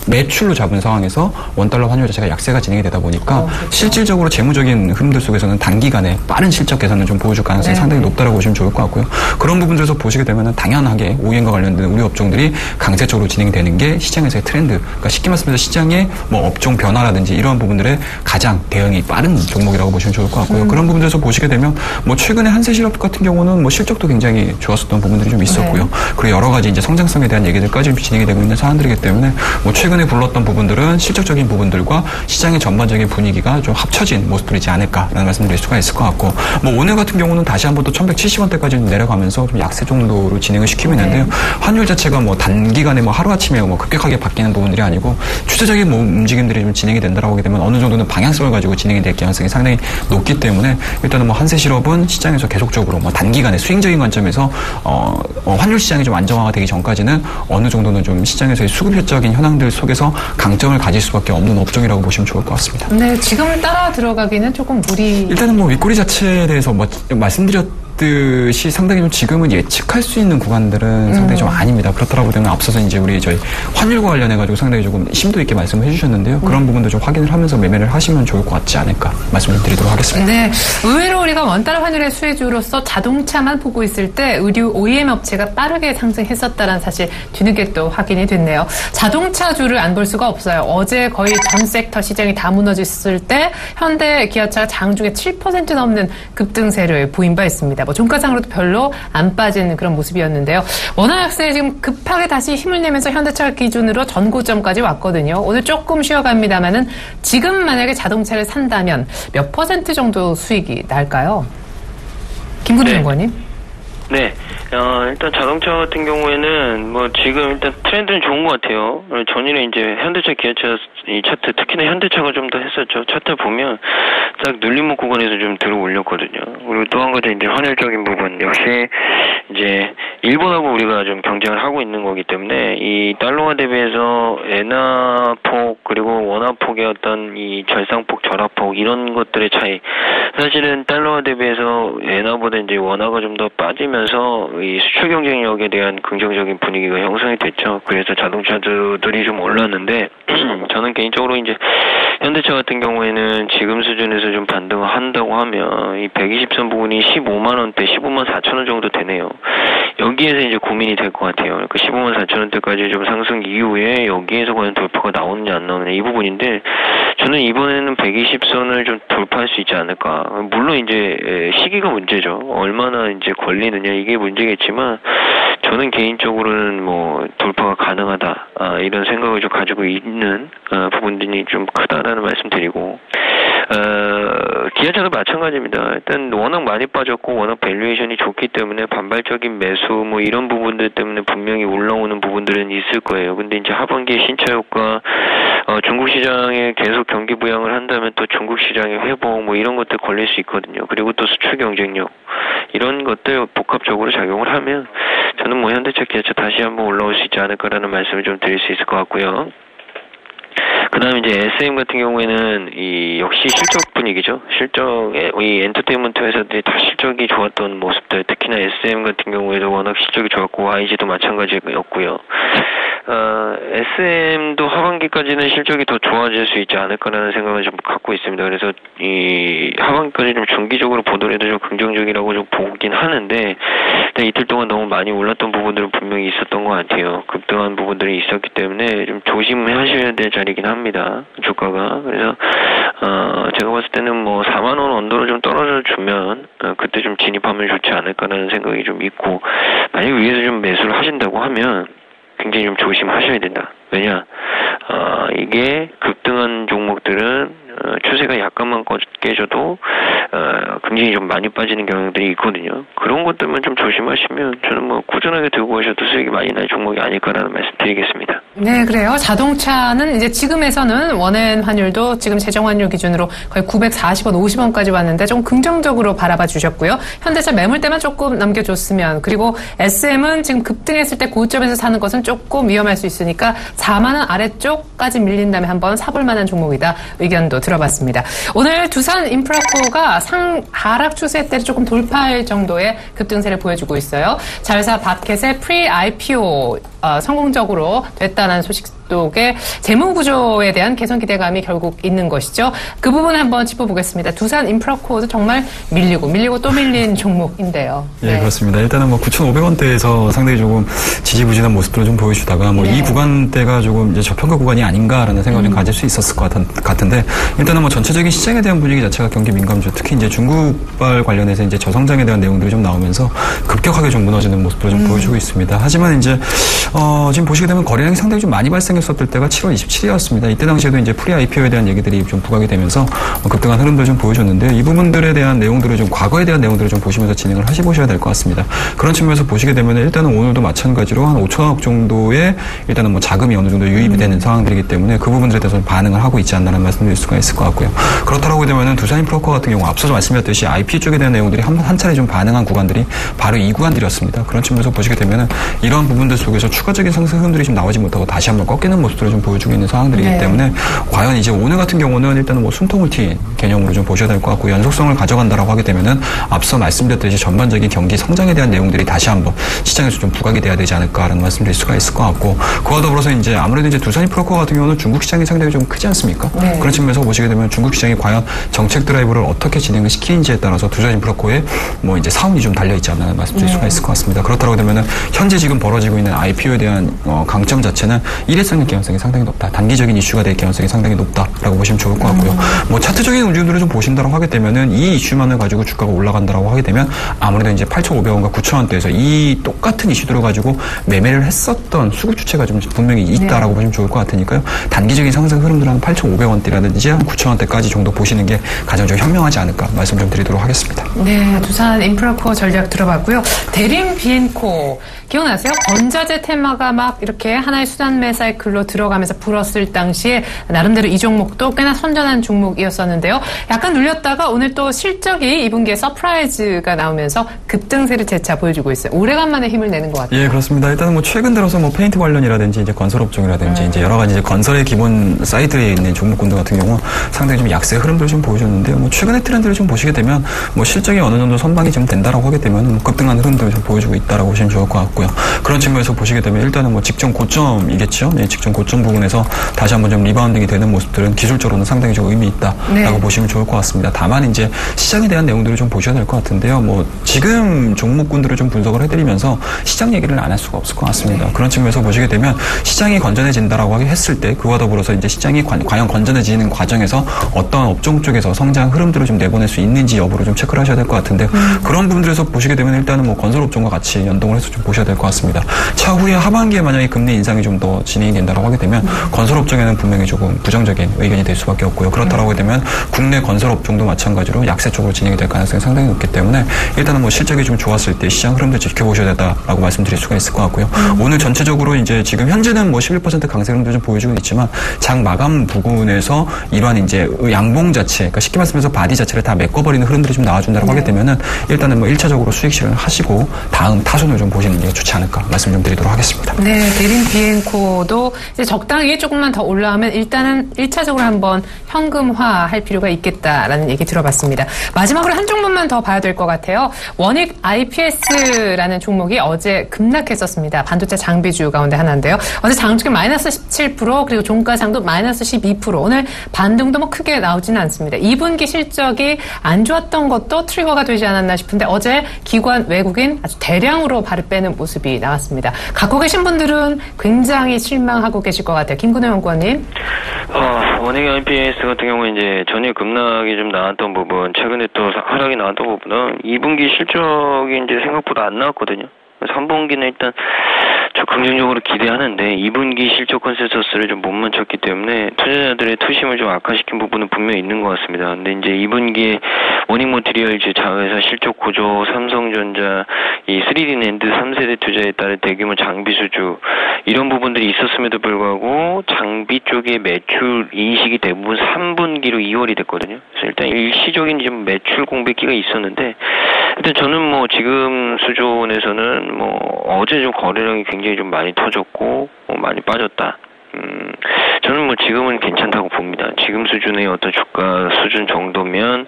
[SPEAKER 3] 매출로 잡은 상황에서 원달러 환율 자체가 약세가 진행이 되다 보니까 실질적으로 재무적인 흐름들 속에서는 단기간에 빠른 실적 개선을 좀 보여줄 가능성이 상당히 높다라고 보시면 좋을 것 같고요. 그런 부분들에서 보시게 되면 당연하게 OEM과 관련된 우리 업종들이 강세적으로 진행되는 게 시장에서의 트렌드. 그러니까 쉽게 말씀해서 시장의 뭐 업종 변화라든지 이러한 부분들의 가장 대응이 빠른 종목이라고 보시면 좋을 것 같고요. 그런 부분들에서 보시게 되면 뭐 최근에 한세실업 같은 경우는 뭐 실적도 굉장히 좋았었던 부분들이 좀 있었고요. 그리고 여러 가지 이제 성장성에 대한 얘기들까지 좀 진행이 되고 있는 사안들이기 때문에 뭐 최근에 불렀던 부분들은 실적적인 부분들과 시장의 전반적인 분위기가 좀 합쳐진 모습들이지 않을까라는 말씀드릴 수가 있을 것 같고 뭐 오늘 같은 경우는 다시 한번 또 1170원대까지 내려가면서 좀 약세 정도로 진행을 시키고 있는데요. 환율 자체가 뭐 단기간에 뭐 하루아침에 뭐 급격하게 바뀌는 부분들이 아니고 추세적인 뭐 움직임들이 좀 진행이 된다라고 하게 되면 어느 정도는 방향성을 가지고 진행이 될 가능성이 상당히 높기 때문에 일단은 뭐 한세실업은 시장에서 계속적으로 뭐 단기간에 스윙적인 관점에서 환율 시장이 좀 안정화가 되기 전까지는 어느 정도는 좀 시장에서의 수급적인 현황들 속에서 강점을 가질 수밖에 없는 업종이라고 보시면 좋을 것 같습니다.
[SPEAKER 2] 네, 지금 따라 들어가기는 조금 무리.
[SPEAKER 3] 일단은 뭐 윗꼬리 자체에 대해서 뭐 말씀드렸듯이 상당히 좀 지금은 예측할 수 있는 구간들은 상당히 좀 아닙니다. 그렇더라고 되면 앞서서 이제 우리 저희 환율과 관련해가지고 상당히 조금 심도 있게 말씀을 해주셨는데요. 그런 부분도 좀 확인을 하면서 매매를 하시면 좋을 것 같지 않을까 말씀을 드리도록 하겠습니다.
[SPEAKER 2] 네, 의외로 우리가 원달러 환율의 수혜주로서 자동차만 보고 있을 때 의류 OEM 업체가 빠르게 상승했었다는 사실 뒤늦게 또 확인이 됐네요. 자동차주를 안 볼 수가 없어요. 어제 거의 전 섹터 시장이 다 무너졌을 때 현대 기아차가 장중에 7% 넘는 급등세를 보인 바 있습니다. 뭐 종가상으로도 별로 안 빠진 그런 모습이었는데요. 원화 약세에 지금 급하게 다시 힘을 내면서 현대차 기준으로 전고점까지 왔거든요. 오늘 조금 쉬어갑니다만은 지금 만약에 자동차를 산다면 몇 % 정도 수익이 날까요? 김근우 연구원님.
[SPEAKER 4] 네. 일단 자동차 같은 경우에는 뭐 지금 일단 트렌드는 좋은 것 같아요. 전일에 이제 현대차, 기아차 이 차트, 특히나 현대차가 좀 더 했었죠. 차트 보면 딱 눌림목 구간에서 좀 들어 올렸거든요. 그리고 또 한 가지 이제 환율적인 부분 역시 이제 일본하고 우리가 좀 경쟁을 하고 있는 거기 때문에 이 달러화 대비해서 엔화폭 그리고 원화폭의 어떤 이 절상폭, 절하폭 이런 것들의 차이. 사실은 달러화 대비해서 엔화보다 이제 원화가 좀 더 빠지면서 이 수출 경쟁력에 대한 긍정적인 분위기가 형성이 됐죠. 그래서 자동차들이 좀 올랐는데 저는 개인적으로 이제 현대차 같은 경우에는 지금 수준에서 좀 반등을 한다고 하면 이 120선 부분이 15만 원대, 15만 4천 원 정도 되네요. 여기에서 이제 고민이 될 것 같아요. 그러니까 15만 4천 원대까지 좀 상승 이후에 여기에서 과연 돌파가 나오느냐 안 나오느냐 이 부분인데 저는 이번에는 120선을 좀 돌파할 수 있지 않을까. 물론 이제 시기가 문제죠. 얼마나 이제 걸리느냐 이게 문제겠지만 저는 개인적으로는 뭐 돌파가 가능하다 이런 생각을 좀 가지고 있는 부분들이 좀 크다라는 말씀드리고 기아차도 마찬가지입니다. 일단 워낙 많이 빠졌고 워낙 밸류에이션이 좋기 때문에 반발적인 매수 뭐 이런 부분들 때문에 분명히 올라오는 부분들은 있을 거예요. 근데 이제 하반기에 신차 효과 중국 시장에 계속 경기 부양을 한다면 또 중국 시장의 회복 뭐 이런 것들 걸릴 수 있거든요. 그리고 또 수출 경쟁력 이런 것들 복합적으로 작용을 하면 저는 뭐 현대차, 기아차 다시 한번 올라올 수 있지 않을까라는 말씀을 좀 드릴 수 있을 것 같고요. 그다음에 이제 SM 같은 경우에는 이 역시 실적 분위기죠. 실적에 이 엔터테인먼트 회사들이 다 실적이 좋았던 모습들, 특히나 SM 같은 경우에도 워낙 실적이 좋았고 YG도 마찬가지였고요. SM도 하반기까지는 실적이 더 좋아질 수 있지 않을까라는 생각을 좀 갖고 있습니다. 그래서 이 하반기까지 좀 중기적으로 보더라도 좀 긍정적이라고 좀 보긴 하는데, 이틀 동안 너무 많이 올랐던 부분들은 분명히 있었던 것 같아요. 급등한 부분들이 있었기 때문에 좀 조심하셔야 될 자리긴 합니다. 주가가. 그래서 제가 봤을 때는 뭐 4만 원 언더로 좀 떨어져 주면 그때 좀 진입하면 좋지 않을까라는 생각이 좀 있고, 만약 위에서 좀 매수를 하신다고 하면 굉장히 좀 조심하셔야 된다. 왜냐, 이게 급등한 종목들은 추세가 약간만 깨져도 굉장히 좀 많이 빠지는 경향들이 있거든요. 그런 것들만 좀 조심하시면 저는 뭐 꾸준하게 들고 가셔도 수익이 많이 날 종목이 아닐까라는 말씀 드리겠습니다.
[SPEAKER 2] 네, 그래요. 자동차는 이제 지금에서는 원엔 환율도 지금 재정 환율 기준으로 거의 940원, 50원까지 왔는데 좀 긍정적으로 바라봐 주셨고요. 현대차 매물대만 조금 남겨줬으면, 그리고 SM은 지금 급등했을 때 고점에서 사는 것은 조금 위험할 수 있으니까 4만 원 아래쪽까지 밀린 다음에 한번 사볼 만한 종목이다. 의견도 들어봤습니다. 오늘 두산 인프라코가 하락 추세대를 조금 돌파할 정도의 급등세를 보여주고 있어요. 자회사 바켓의 프리-IPO 성공적으로 됐다는 소식 속에 재무구조에 대한 개선 기대감이 결국 있는 것이죠. 그 부분 한번 짚어보겠습니다. 두산 인프라코도 정말 밀리고 또 밀린 종목인데요.
[SPEAKER 3] 네. 예, 그렇습니다. 일단은 뭐 9,500원대에서 상당히 조금 지지부진한 모습들을 좀 보여주다가 뭐 이 구간대가 조금 이제 저평가 구간이 아닌가라는 생각을 좀 가질 수 있었을 것 같은데, 일단은 뭐 전체적인 시장에 대한 분위기 자체가 경기 민감주, 특히 이제 중국발 관련해서 이제 저성장에 대한 내용들이 좀 나오면서 급격하게 좀 무너지는 모습들을 좀 보여주고 있습니다. 하지만 이제 지금 보시게 되면 거래량이 상당히 좀 많이 발생했었을 때가 7월 27일이었습니다. 이때 당시에도 이제 프리 IPO에 대한 얘기들이 좀 부각이 되면서 급등한 흐름들을 좀 보여줬는데, 이 부분들에 대한 내용들을 좀 과거에 대한 내용들을 좀 보시면서 진행을 하셔보셔야 될 것 같습니다. 그런 측면에서 보시게 되면 일단은 오늘도 마찬가지로 한 5천억 정도의 일단은 뭐 자금이 어느 정도 유입이 되는 상황들이기 때문에 그 부분들에 대해서 반응을 하고 있지 않나라는 말씀드릴 수가 있을 것 같고요. 그렇다고 되면은 두산인프라코 같은 경우 앞서서 말씀드렸듯이 IP 쪽에 대한 내용들이 한 차례 좀 반응한 구간들이 바로 이 구간들이었습니다. 그런 측면에서 보시게 되면은 이러한 부분들 속에서 추가적인 상승 흐름들이 좀 나오지 못하고 다시 한번 꺾이는 모습들을 좀 보여주고 있는 상황들이기 때문에 과연 이제 오늘 같은 경우는 일단은 뭐 숨통을 튑 개념으로 좀 보셔야 될 것 같고, 연속성을 가져간다라고 하게 되면은 앞서 말씀드렸듯이 전반적인 경기 성장에 대한 내용들이 다시 한번 시장에서 좀 부각이 돼야 되지 않을까라는 말씀드릴 수가 있을 것 같고, 그와 더불어서 이제 아무래도 이제 두산인프라코 같은 경우는 중국 시장이 상당히 좀 크지 않습니까? 그런 측면에서 보시게 되면 중국 시장이 과연 정책 드라이브를 어떻게 진행을 시키는지에 따라서 두산인프라코에 뭐 이제 사운이 좀 달려있지 않나 말씀드릴 수가 있을 것 같습니다. 그렇다고 되면은 현재 지금 벌어지고 있는 IPO에 대한 강점 자체는 일회성의 개연성이 상당히 높다. 단기적인 이슈가 될 개연성이 상당히 높다라고 보시면 좋을 것 같고요. 뭐 차트적인 움직임들을 좀 보신다고 하게 되면은 이 이슈만을 가지고 주가가 올라간다라고 하게 되면 아무래도 이제 8,500원과 9,000원대에서 이 똑같은 이슈들을 가지고 매매를 했었던 수급 주체가 좀 분명히 있다라고 보시면 좋을 것 같으니까요. 단기적인 상승 흐름들은 8,500원대라든지 한 9,000원대까지 정도 보시는 게 가장 좀 현명하지 않을까 말씀 좀 드리도록 하겠습니다.
[SPEAKER 2] 네, 두산 인프라코어 전략 들어봤고요. 대림 비엔코 기억나세요? 건자재 테마가 막 이렇게 하나의 수단매 사이클로 들어가면서 불었을 당시에 나름대로 이 종목도 꽤나 선전한 종목이었었는데요. 약간 눌렸다가 오늘 또 실적이 2분기에 서프라이즈가 나오면서 급등세를 재차 보여주고 있어요. 오래간만에 힘을 내는 것 같아요.
[SPEAKER 3] 예, 그렇습니다. 일단은 뭐 최근 들어서 뭐 페인트 관련이라든지 이제 건설업종이라든지 이제 여러 가지 이제 건설의 기본 사이드에 있는 종목군들 같은 경우 상당히 좀 약세 흐름들을 좀 보여줬는데요. 뭐 최근의 트렌드를 좀 보시게 되면 뭐 실적이 어느 정도 선방이 좀 된다라고 하게 되면 뭐 급등한 흐름들을 좀 보여주고 있다라고 보시면 좋을 것 같고요. 그런 측면에서 보시게 되면 일단은 뭐 직전 고점이겠죠. 네, 직전 고점 부분에서 다시 한번 좀 리바운딩이 되는 모습들은 기술적으로는 상당히 좀 의미 있다라고 보시면 좋을 것 같습니다. 다만 이제 시장에 대한 내용들을 좀 보셔야 될 것 같은데요. 뭐 지금 종목군들을 좀 분석을 해드리면서 시장 얘기를 안 할 수가 없을 것 같습니다. 그런 측면에서 보시게 되면 시장이 건전해진다라고 했을 때 그와 더불어서 이제 시장이 과연 건전해지는 과정에서 어떤 업종 쪽에서 성장 흐름들을 좀 내보낼 수 있는지 여부를 좀 체크를 하셔야 될 것 같은데 그런 부분들에서 보시게 되면 일단은 뭐 건설업종과 같이 연동을 해서 좀 보셔야 될 것 같습니다. 차후에 하반기에 만약에 금리 인상이 좀 더 진행이 된다고 하게 되면 건설업종에는 분명히 조금 부정적인 의견이 될 수밖에 없고요. 그렇다고 하게 되면 국내 건설업종도 마찬가지로 약세 쪽으로 진행이 될 가능성이 상당히 높기 때문에 일단은 뭐 실적이 좀 좋았을 때 시장 흐름도 지켜보셔야 된다라고 말씀드릴 수가 있을 것 같고요. 오늘 전체적으로 이제 지금 현재는 뭐 11% 강세 흐름도 좀 보여주고 있지만 장 마감 부근에서 이러한 이제 양봉 자체, 그러니까 쉽게 말씀해서 바디 자체를 다 메꿔버리는 흐름들이 좀 나와준다고 하게 되면은 일단은 뭐 1차적으로 수익 실현을 하시고 다음 타선을 좀 보시는 게 좋지 않을까 말씀 좀 드리도록 하겠습니다.
[SPEAKER 2] 네, 대림 비엔코도 이제 적당히 조금만 더 올라오면 일단은 1차적으로 한번 현금화할 필요가 있겠다라는 얘기 들어봤습니다. 마지막으로 한 종목만 더 봐야 될 것 같아요. 원익 IPS라는 종목이 어제 급락했었습니다. 반도체 장비주 가운데 하나인데요. 어제 장중에 마이너스 17% 그리고 종가장도 마이너스 12%. 오늘 반등도 뭐 크게 나오지는 않습니다. 2분기 실적이 안 좋았던 것도 트리거가 되지 않았나 싶은데 어제 기관 외국인 아주 대량으로 발을 빼는 모습이 나왔습니다. 갖고 계신 분들은 굉장히 실망하고 계실 것 같아요. 김근호 연구원님.
[SPEAKER 4] 원익 IPS 같은 경우는 이제 전일 급락이 좀 나왔던 부분, 최근에 또 하락이 나왔던 부분은 2분기 실적이 이제 생각보다 안 나왔거든요. 3분기는 일단 좀 긍정적으로 기대하는데 2분기 실적 컨센서스를 좀 못 맞췄기 때문에 투자자들의 투심을 좀 악화시킨 부분은 분명히 있는 것 같습니다. 근데 이제 2분기에 원익 모티리얼즈 자회사 실적 구조, 삼성전자, 이 3D 낸드 3세대 투자에 따른 대규모 장비 수주 이런 부분들이 있었음에도 불구하고 장비 쪽의 매출 인식이 대부분 3분기로 2월이 됐거든요. 그래서 일단 일시적인 좀 매출 공백기가 있었는데 일단 저는 뭐 지금 수준에서는 뭐 어제 좀 거래량이 굉장히 좀 많이 터졌고 많이 빠졌다. 저는 뭐 지금은 괜찮다고 봅니다. 지금 수준의 어떤 주가 수준 정도면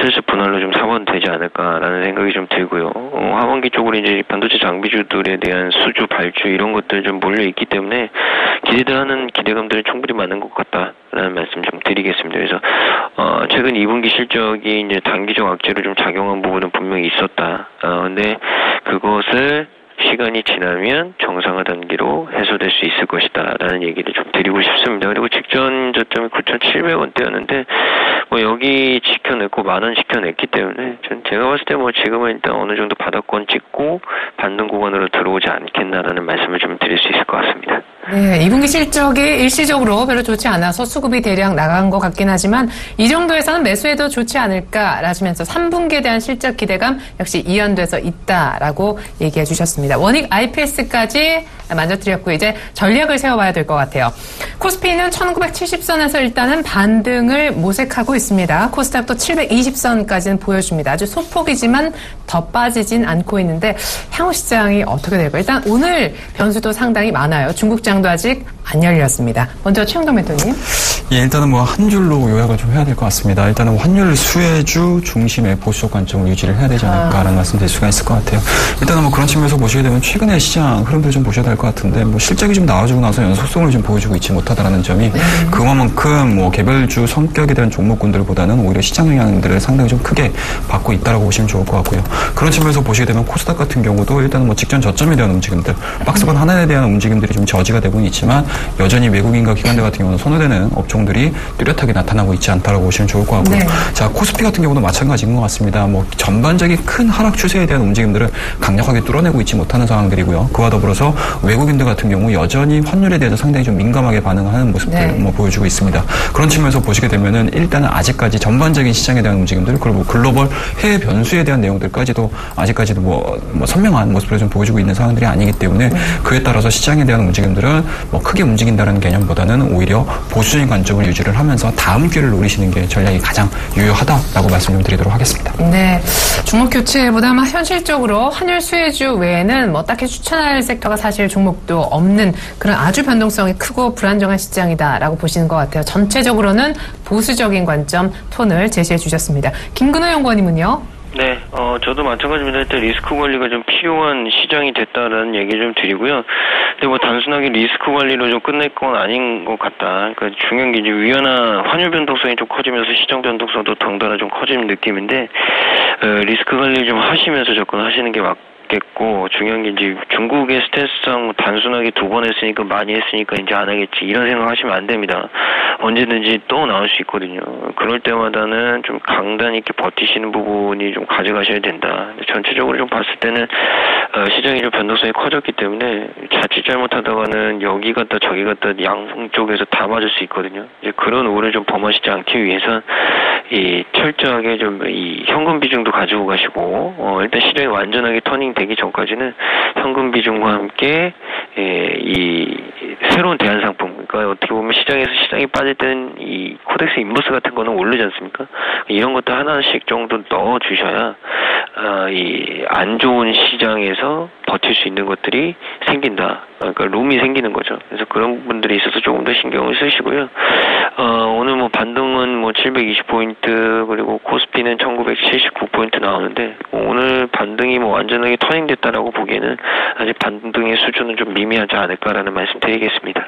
[SPEAKER 4] 슬슬 분할로 좀 사면 되지 않을까라는 생각이 좀 들고요. 하반기 쪽으로 이제 반도체 장비주들에 대한 수주 발주 이런 것들 좀 몰려 있기 때문에 기대하는 기대감들은 충분히 많은 것 같다라는 말씀 좀 드리겠습니다. 그래서 최근 2분기 실적이 이제 단기적 악재로 좀 작용한 부분은 분명히 있었다. 근데 그것을 시간이 지나면 정상화 단계로 해소될 수 있을 것이다 라는 얘기를 좀 드리고 싶습니다. 그리고 직전 저점이 9,700원대였는데 뭐 여기 지켜냈고 10,000원 지켜냈기 때문에 제가 봤을 때 뭐 지금은 일단 어느 정도 바닥권 찍고 반등 구간으로 들어오지 않겠나라는 말씀을 좀 드릴 수 있을 것 같습니다.
[SPEAKER 2] 네, 2분기 실적이 일시적으로 별로 좋지 않아서 수급이 대량 나간 것 같긴 하지만 이 정도에서는 매수해도 좋지 않을까라시면서 3분기에 대한 실적 기대감 역시 이연돼서 있다라고 얘기해 주셨습니다. 원익 IPS까지 만져드렸고 이제 전략을 세워봐야 될 것 같아요. 코스피는 1970선에서 일단은 반등을 모색하고 있습니다. 코스닥도 720선까지는 보여줍니다. 아주 소폭이지만 더 빠지진 않고 있는데 향후 시장이 어떻게 될까요? 일단 오늘 변수도 상당히 많아요. 중국장도 아직 안 열렸습니다. 먼저 최영동 멘토님.
[SPEAKER 3] 예, 일단은 뭐 한 줄로 요약을 좀 해야 될 것 같습니다. 일단은 환율 수혜주 중심의 보수적 관점을 유지를 해야 되지 않을까라는 말씀 드릴 수가 있을 것 같아요. 일단은 뭐 그런 측면에서 보시게 되면 최근의 시장 흐름들 좀 보셔야 될 것 같은데 뭐 실적이 좀 나와주고 나서 연속성을 좀 보여주고 있지 못하다라는 점이 그만큼 뭐 개별주 성격에 대한 종목군들보다는 오히려 시장 영향들을 상당히 좀 크게 받고 있다라고 보시면 좋을 것 같고요. 그런 측면에서 보시게 되면 코스닥 같은 경우도 일단은 뭐 직전 저점에 대한 움직임들, 박스권 하나에 대한 움직임들이 좀 저지가 되고는 있지만 여전히 외국인과 기관들 같은 경우는 선호되는 업종들이 뚜렷하게 나타나고 있지 않다라고 보시면 좋을 것 같고요. 네. 자, 코스피 같은 경우도 마찬가지인 것 같습니다. 뭐 전반적인 큰 하락 추세에 대한 움직임들을 강력하게 뚫어내고 있지 못하는 상황들이고요. 그와 더불어서 외국인들 같은 경우 여전히 환율에 대해서 상당히 좀 민감하게 반응하는 모습들 네. 뭐 보여주고 있습니다. 그런 측면에서 보시게 되면은 일단은 아직까지 전반적인 시장에 대한 움직임들 그리고 글로벌 해외 변수에 대한 내용들까지도 아직까지도 뭐 선명한 모습을 좀 보여주고 있는 상황들이 아니기 때문에 그에 따라서 시장에 대한 움직임들은 뭐 크게 움직인다는 개념보다는 오히려 보수적인 관점을 유지를 하면서 다음 기회를 노리시는 게 전략이 가장 유효하다라고 말씀 좀 드리도록 하겠습니다.
[SPEAKER 2] 네, 종목 교체보다 아마 현실적으로 환율 수혜주 외에는 뭐 딱히 추천할 섹터가 사실 종목도 없는 그런 아주 변동성이 크고 불안정한 시장이다라고 보시는 것 같아요. 전체적으로는 보수적인 관점 톤을 제시해 주셨습니다. 김근호 연구원님은요?
[SPEAKER 4] 네, 저도 마찬가지입니다. 일단 리스크 관리가 좀 필요한 시장이 됐다라는 얘기 좀 드리고요. 근데 뭐 단순하게 리스크 관리로 좀 끝낼 건 아닌 것 같다. 그러니까 중요한 게 이제 위안화 환율 변동성이 좀 커지면서 시장 변동성도 덩달아 좀 커지는 느낌인데, 리스크 관리 좀 하시면서 접근하시는 게 겠고 중요한 게 이제 중국의 스탠스상 단순하게 두 번 했으니까 많이 했으니까 이제 안 하겠지 이런 생각하시면 안 됩니다. 언제든지 또 나올 수 있거든요. 그럴 때마다는 좀 강단 있게 버티시는 부분이 좀 가져가셔야 된다. 전체적으로 좀 봤을 때는 시장이 좀 변동성이 커졌기 때문에 자칫 잘못하다가는 여기 갔다 저기 갔다 양쪽에서 다 맞을 수 있거든요. 이제 그런 오를 좀 범하시지 않기 위해선 이 철저하게 좀 이 현금 비중도 가지고 가시고 일단 시장이 완전하게 터닝 되기 전까지는 현금 비중과 함께 이 새로운 대안 상품, 그러니까 어떻게 보면 시장이 빠질 때는 이 코덱스 인버스 같은 거는 오르지 않습니까? 이런 것도 하나씩 정도 넣어 주셔야 이 안 좋은 시장에서 안에서 버틸 수 있는 것들이 생긴다. 그러니까 룸이 생기는 거죠. 그래서 그런 부분들이 있어서 조금 더 신경을 쓰시고요. 오늘 뭐 반등은 뭐 720포인트 그리고 코스피는 1979포인트 나오는데 오늘 반등이 뭐 완전하게 터닝됐다라고 보기에는 아직 반등의 수준은 좀 미미하지 않을까라는 말씀 드리겠습니다.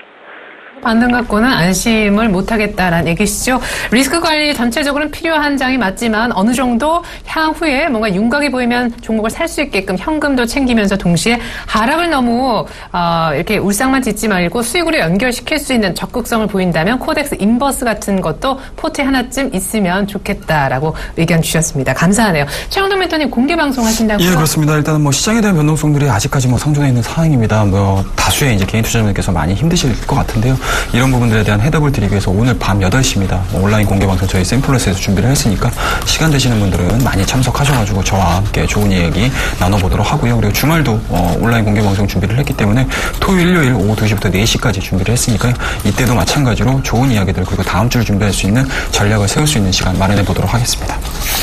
[SPEAKER 2] 반등 갖고는 안심을 못하겠다라는 얘기시죠. 리스크 관리 전체적으로는 필요한 장이 맞지만 어느 정도 향후에 뭔가 윤곽이 보이면 종목을 살 수 있게끔 현금도 챙기면서 동시에 하락을 너무 이렇게 울상만 짓지 말고 수익으로 연결시킬 수 있는 적극성을 보인다면 코덱스 인버스 같은 것도 포트에 하나쯤 있으면 좋겠다라고 의견 주셨습니다. 감사하네요. 최영동 멘토님 공개 방송 하신다고요?
[SPEAKER 3] 예, 그렇습니다. 일단은 뭐 시장에 대한 변동성들이 아직까지 뭐 상존해 있는 상황입니다. 뭐 다수의 이제 개인 투자자분들께서 많이 힘드실 것 같은데요. 이런 부분들에 대한 해답을 드리기 위해서 오늘 밤 8시입니다. 온라인 공개방송 저희 샘플러스에서 준비를 했으니까 시간 되시는 분들은 많이 참석하셔가지고 저와 함께 좋은 이야기 나눠보도록 하고요. 그리고 주말도 온라인 공개방송 준비를 했기 때문에 토요일, 일요일 오후 2시부터 4시까지 준비를 했으니까요. 이때도 마찬가지로 좋은 이야기들 그리고 다음 주를 준비할 수 있는 전략을 세울 수 있는 시간 마련해 보도록 하겠습니다.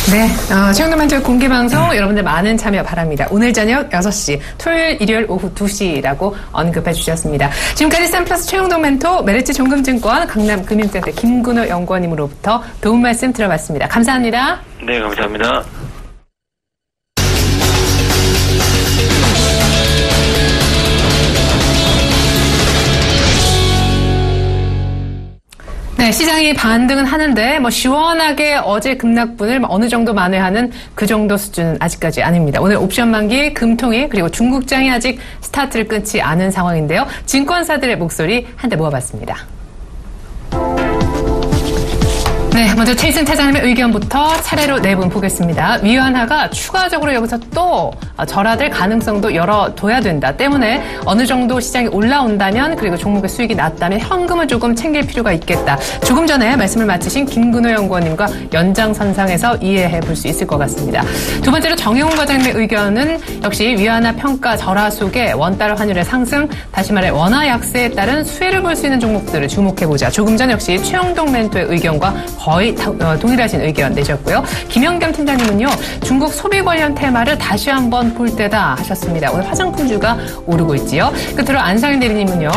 [SPEAKER 2] 네, 최영동 멘토의 공개방송 여러분들 많은 참여 바랍니다. 오늘 저녁 6시, 토요일, 일요일 오후 2시라고 언급해 주셨습니다. 지금까지 샘플러스 최영동 멘토 메리츠 종금증권 강남금융센터 김근호 연구원님으로부터 도움 말씀 들어봤습니다. 감사합니다.
[SPEAKER 4] 네, 감사합니다.
[SPEAKER 2] 네, 시장이 반등은 하는데 시원하게 어제 급락분을 어느 정도 만회하는 그 정도 수준은 아직까지 아닙니다. 오늘 옵션 만기, 금통위 그리고 중국장이 아직 스타트를 끊지 않은 상황인데요. 증권사들의 목소리 한데 모아봤습니다. 네, 먼저 최희승 차장님의 의견부터 차례로 네 분 보겠습니다. 위안화가 추가적으로 여기서 또 절하될 가능성도 열어둬야 된다. 때문에 어느 정도 시장이 올라온다면 그리고 종목의 수익이 낮다면 현금을 조금 챙길 필요가 있겠다. 조금 전에 말씀을 마치신 김근호 연구원님과 연장선상에서 이해해 볼 수 있을 것 같습니다. 두 번째로 정영훈 과장님의 의견은 역시 위안화 평가 절하 속에 원달러 환율의 상승, 다시 말해 원화 약세에 따른 수혜를 볼 수 있는 종목들을 주목해보자. 조금 전 역시 최영동 멘토의 의견과 거의 동일하신 의견 내셨고요. 김영겸 팀장님은요. 중국 소비 관련 테마를 다시 한번 볼 때다 하셨습니다. 오늘 화장품주가 오르고 있지요. 끝으로 안상인 대리님은요.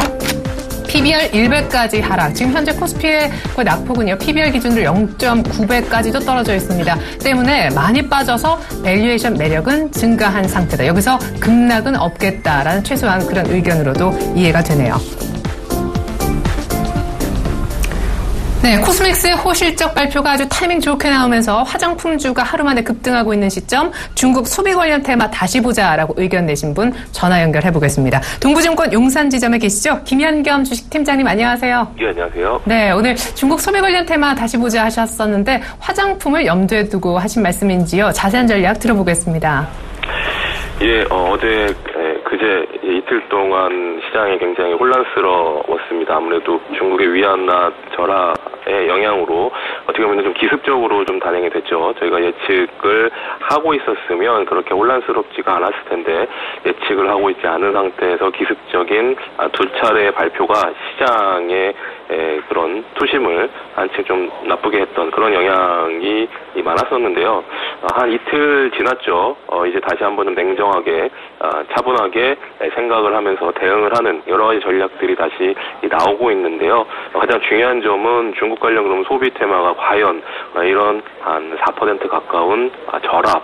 [SPEAKER 2] PBR 1배까지 하락. 지금 현재 코스피의 낙폭은요. PBR 기준으로 0.9배까지도 떨어져 있습니다. 때문에 많이 빠져서 밸류에이션 매력은 증가한 상태다. 여기서 급락은 없겠다라는 최소한 그런 의견으로도 이해가 되네요. 네, 코스맥스의 호실적 발표가 아주 타이밍 좋게 나오면서 화장품주가 하루 만에 급등하고 있는 시점 중국 소비 관련 테마 다시 보자라고 의견 내신 분 전화 연결해 보겠습니다. 동부증권 용산지점에 계시죠? 김현겸 주식팀장님 안녕하세요.
[SPEAKER 6] 예, 안녕하세요.
[SPEAKER 2] 네, 오늘 중국 소비 관련 테마 다시 보자 하셨었는데 화장품을 염두에 두고 하신 말씀인지요? 자세한 전략 들어보겠습니다.
[SPEAKER 6] 예, 어제 그제 이틀 동안 시장이 굉장히 혼란스러웠습니다. 아무래도 중국의 위안화 절하의 영향으로 어떻게 보면 좀 기습적으로 좀 단행이 됐죠. 저희가 예측을 하고 있었으면 그렇게 혼란스럽지가 않았을 텐데 예측을 하고 있지 않은 상태에서 기습적인 두 차례의 발표가 시장의 그런 투심을 한층 좀 나쁘게 했던 그런 영향이 많았었는데요. 한 이틀 지났죠. 이제 다시 한번 좀 냉정하게 차분하게 생각을 하면서 대응을 하는 여러 가지 전략들이 다시 나오고 있는데요. 가장 중요한 점은 중국 관련 그럼 소비 테마가 과연 이런 한 4% 가까운 절하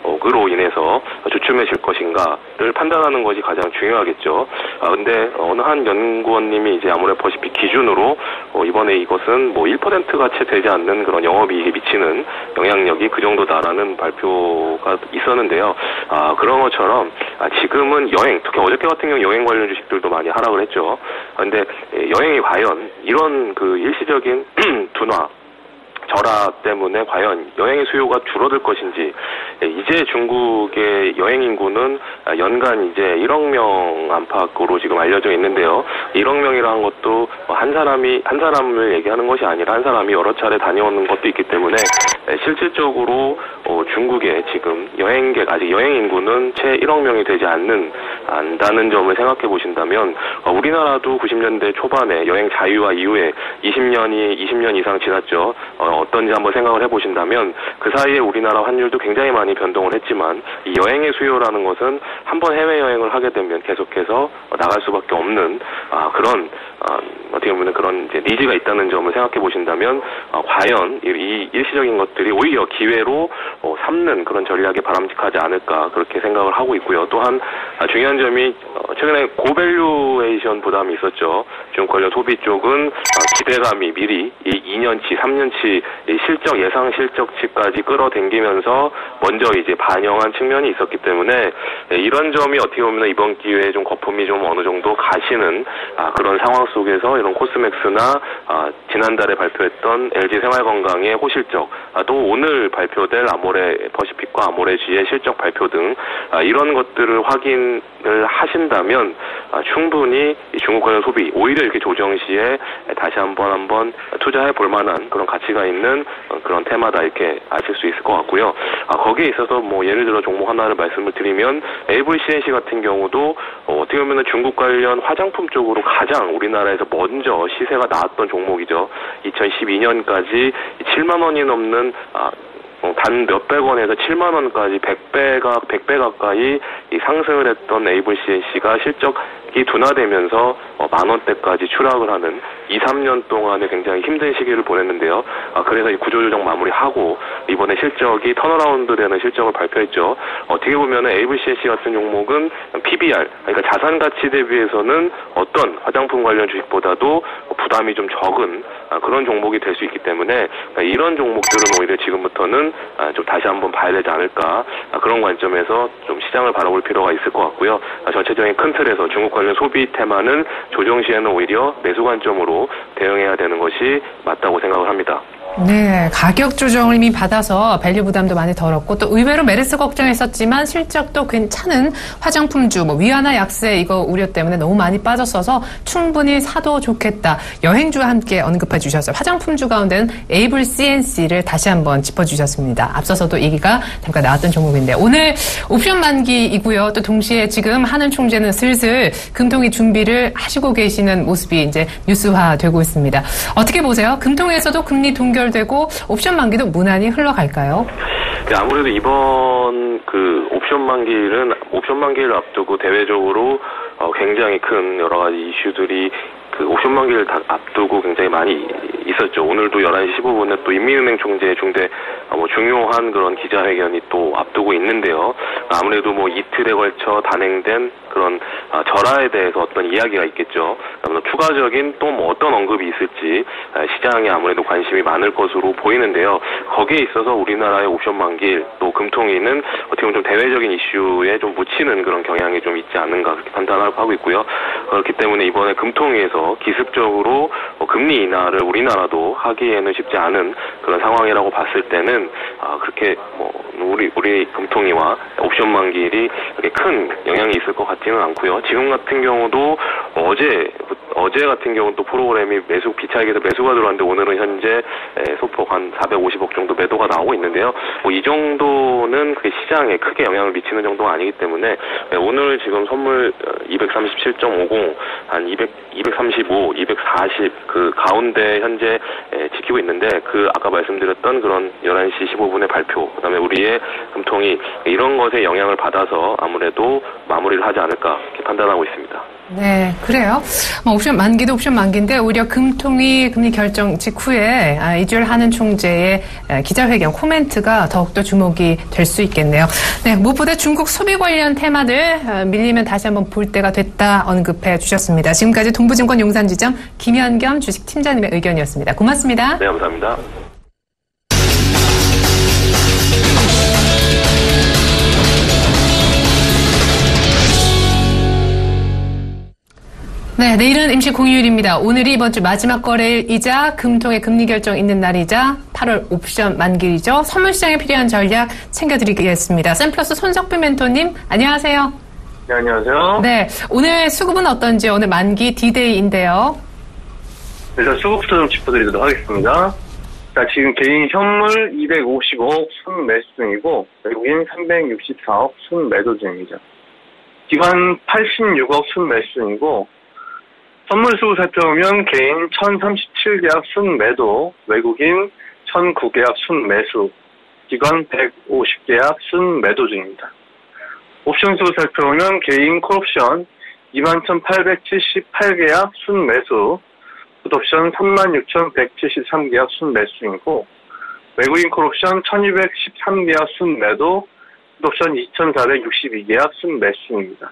[SPEAKER 6] 폭으로 인해서 주춤해질 것인가를 판단하는 것이 가장 중요하겠죠. 근데 어느 한 연구원님이 이제 아무래도 보시피 기준으로 이번에 이것은 뭐 1%가 채 되지 않는 그런 영업이익에 미치는 영향력이 그 정도다라는 발표가 있었는데요. 그런 것처럼 지금은 여행, 특히 어저께 같은 경우 여행 관련 주식들도 많이 하락을 했죠. 근데 여행이 과연 이런 그 일시적인 둔화 절하 때문에 과연 여행의 수요가 줄어들 것인지, 이제 중국의 여행 인구는 연간 이제 1억 명 안팎으로 지금 알려져 있는데요. 1억 명이라는 것도 한 사람을 얘기하는 것이 아니라 한 사람이 여러 차례 다녀오는 것도 있기 때문에 실질적으로 중국의 지금 여행객, 아직 여행 인구는 채 1억 명이 되지 않는 안다는 점을 생각해 보신다면 우리나라도 90년대 초반에 여행 자유화 이후에 20년 이상 지났죠. 어떤지 한번 생각을 해보신다면 그 사이에 우리나라 환율도 굉장히 많이 변동을 했지만 이 여행의 수요라는 것은 한번 해외여행을 하게 되면 계속해서 나갈 수밖에 없는 그런 어떻게 보면 그런 이제 니즈가 있다는 점을 생각해 보신다면 과연 이 일시적인 것들이 오히려 기회로 삼는 그런 전략이 바람직하지 않을까 그렇게 생각을 하고 있고요. 또한 중요한 점이 최근에 고밸류에이션 부담이 있었죠. 중국 관련 소비 쪽은 기대감이 미리 2년치, 3년치 예상 실적치까지 끌어당기면서 먼저 이제 반영한 측면이 있었기 때문에 이런 점이 어떻게 보면 이번 기회에 좀 거품이 좀 어느 정도 가시는 그런 상황 속에서 이런 코스맥스나 지난달에 발표했던 LG 생활건강의 호실적, 또 오늘 발표될 아모레 퍼시픽과 아모레 G의 실적 발표 등 이런 것들을 확인을 하신다면 충분히 중국 관련 소비 오히려 이렇게 조정 시에 다시 한번 투자해 볼 만한 그런 가치가 있는 그런 테마다 이렇게 아실 수 있을 것 같고요. 거기에 있어서 뭐 예를 들어 종목 하나를 말씀을 드리면 AVCNC 같은 경우도 어떻게 보면 중국 관련 화장품 쪽으로 가장 우리나라에서 먼저 시세가 나왔던 종목이죠. 2012년까지 7만 원이 넘는 단 몇백 원에서 7만 원까지 100배 가까이 상승을 했던 AVCNC가 실적이 둔화되면서 만 원대까지 추락을 하는 2, 3년 동안에 굉장히 힘든 시기를 보냈는데요. 그래서 이 구조조정 마무리하고 이번에 실적이 턴어라운드 되는 실적을 발표했죠. 어떻게 보면 AVCNC 같은 종목은 PBR, 그러니까 자산 가치 대비해서는 어떤 화장품 관련 주식보다도 부담이 좀 적은 그런 종목이 될 수 있기 때문에 이런 종목들은 오히려 지금부터는 좀 다시 한번 봐야 되지 않을까 그런 관점에서 좀 시장을 바라볼 필요가 있을 것 같고요. 전체적인 큰 틀에서 중국 관련 소비 테마는 조정 시에는 오히려 매수 관점으로 대응해야 되는 것이 맞다고 생각을 합니다.
[SPEAKER 2] 네, 가격 조정을 이미 받아서 밸류 부담도 많이 덜었고 또 의외로 메르스 걱정했었지만 실적도 괜찮은 화장품주, 위안화 약세 이거 우려 때문에 너무 많이 빠졌어서 충분히 사도 좋겠다. 여행주와 함께 언급해 주셨어요. 화장품주 가운데는 AVCNC를 다시 한번 짚어주셨습니다. 앞서서도 얘기가 잠깐 나왔던 종목인데 오늘 옵션 만기이고요. 또 동시에 지금 한은 총재는 슬슬 금통위 준비를 하시고 계시는 모습이 이제 뉴스화되고 있습니다. 어떻게 보세요? 금통위에서도 금리 동결 되고 옵션 만기도 무난히 흘러갈까요?
[SPEAKER 6] 네, 아무래도 이번 옵션 만기를 앞두고 대외적으로 굉장히 큰 여러 가지 이슈들이 옵션 만기를 앞두고 굉장히 많이 있었죠. 오늘도 11시 15분에 또 인민은행 총재의 중요한 그런 기자회견이 또 앞두고 있는데요. 아무래도 이틀에 걸쳐 단행된 그런 절하에 대해서 어떤 이야기가 있겠죠. 추가적인 또 어떤 언급이 있을지 시장에 아무래도 관심이 많을 것으로 보이는데요. 거기에 있어서 우리나라의 옵션 만기 또 금통위는 어떻게 보면 좀 대외적인 이슈에 좀 묻히는 그런 경향이 좀 있지 않는가 그렇게 판단하고 있고요. 그렇기 때문에 이번에 금통위에서 기습적으로 금리 인하를 우리나라도 하기에는 쉽지 않은 그런 상황이라고 봤을 때는 그렇게 우리 금통위와 옵션 만기일이 그렇게 큰 영향이 있을 것 같지는 않고요. 지금 같은 경우도 어제 같은 경우는 또 프로그램이 비차익에서 매수가 들어왔는데 오늘은 현재 소폭 한 450억 정도 매도가 나오고 있는데요. 이 정도는 그게 시장에 크게 영향을 미치는 정도가 아니기 때문에 오늘 지금 선물 237.50, 한 235, 240 그 가운데 현재 지키고 있는데 아까 말씀드렸던 그런 11시 15분의 발표, 그다음에 우리의 금통위 이런 것에 영향을 받아서 아무래도 마무리를 하지 않을까 이렇게 판단하고 있습니다.
[SPEAKER 2] 네, 그래요. 옵션 만기도 옵션 만기인데 오히려 금통위 금리 결정 직후에 이주열 한은 총재의 기자회견 코멘트가 더욱더 주목이 될 수 있겠네요. 네, 무엇보다 중국 소비 관련 테마들 밀리면 다시 한번 볼 때가 됐다 언급해 주셨습니다. 지금까지 동부증권 용산지점 김현겸 주식팀장님의 의견이었습니다. 고맙습니다.
[SPEAKER 6] 네, 감사합니다.
[SPEAKER 2] 네, 내일은 임시 공휴일입니다. 오늘이 이번 주 마지막 거래일이자 금통의 금리 결정 있는 날이자 8월 옵션 만기일이죠. 선물 시장에 필요한 전략 챙겨드리겠습니다. 샘플러스 손석빈 멘토님, 안녕하세요.
[SPEAKER 7] 네, 안녕하세요.
[SPEAKER 2] 네, 오늘 수급은 어떤지 오늘 만기 D-Day인데요.
[SPEAKER 7] 일단 수급부터 좀 짚어드리도록 하겠습니다. 자, 지금 개인 현물 255억 순매수 중이고 외국인 364억 순매도 중입니다. 기관 86억 순매수이고 선물수급 살펴보면 개인 1037계약 순매도, 외국인 1009계약 순매수, 기관 150계약 순매도 중입니다. 옵션수급 살펴보면 개인 콜옵션 21,878계약 순매수, 풋옵션 36,173계약 순매수이고 외국인 콜옵션 1,213계약 순매도, 풋옵션 2,462계약 순매수입니다.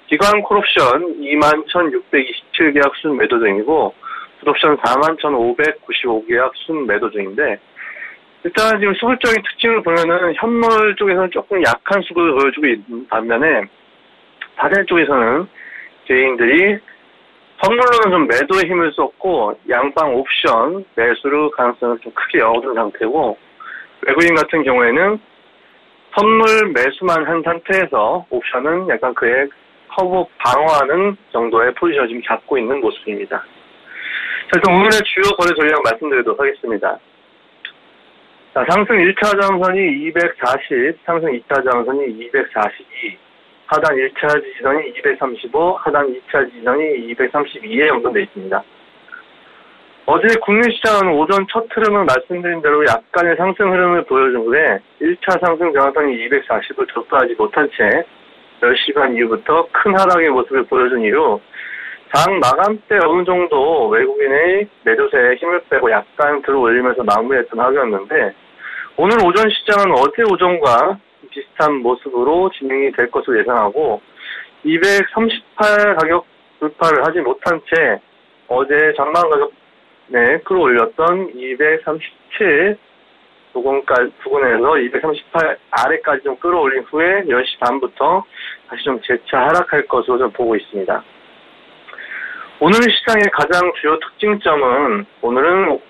[SPEAKER 7] 기관 콜옵션 21,627계약 순매도 중이고 풋옵션 41,595계약 순매도 중인데 일단 지금 수급적인 특징을 보면은 현물 쪽에서는 조금 약한 수급을 보여주고 있는 반면에 바셀 쪽에서는 개인들이 선물로는 좀 매도의 힘을 썼고 양방 옵션 매수로 가능성을 좀 크게 얻은 상태고 외국인 같은 경우에는 선물 매수만 한 상태에서 옵션은 약간 그의 커브 방어하는 정도의 포지션을 지금 잡고 있는 모습입니다. 자, 일단 오늘의 주요 거래 전략 말씀드리도록 하겠습니다. 자, 상승 1차 저항선이 240, 상승 2차 저항선이 242, 하단 1차 지지선이 235, 하단 2차 지지선이 232에 연동되어 있습니다. 어제 국내 시장은 오전 첫 흐름은 말씀드린 대로 약간의 상승 흐름을 보여준 후에 1차 상승 저항선이 240을 접수하지 못한 채 10시 반 이후부터 큰 하락의 모습을 보여준 이후 장 마감 때 어느 정도 외국인의 매도세에 힘을 빼고 약간 들어올리면서 마무리했던 하루였는데 오늘 오전 시장은 어제 오전과 비슷한 모습으로 진행이 될 것으로 예상하고 238 가격 돌파를 하지 못한 채 어제 전망 가격에 끌어올렸던 237 부근에서 238 아래까지 좀 끌어올린 후에 10시 반부터 다시 좀 재차 하락할 것으로 좀 보고 있습니다. 오늘 시장의 가장 주요 특징점은 오늘은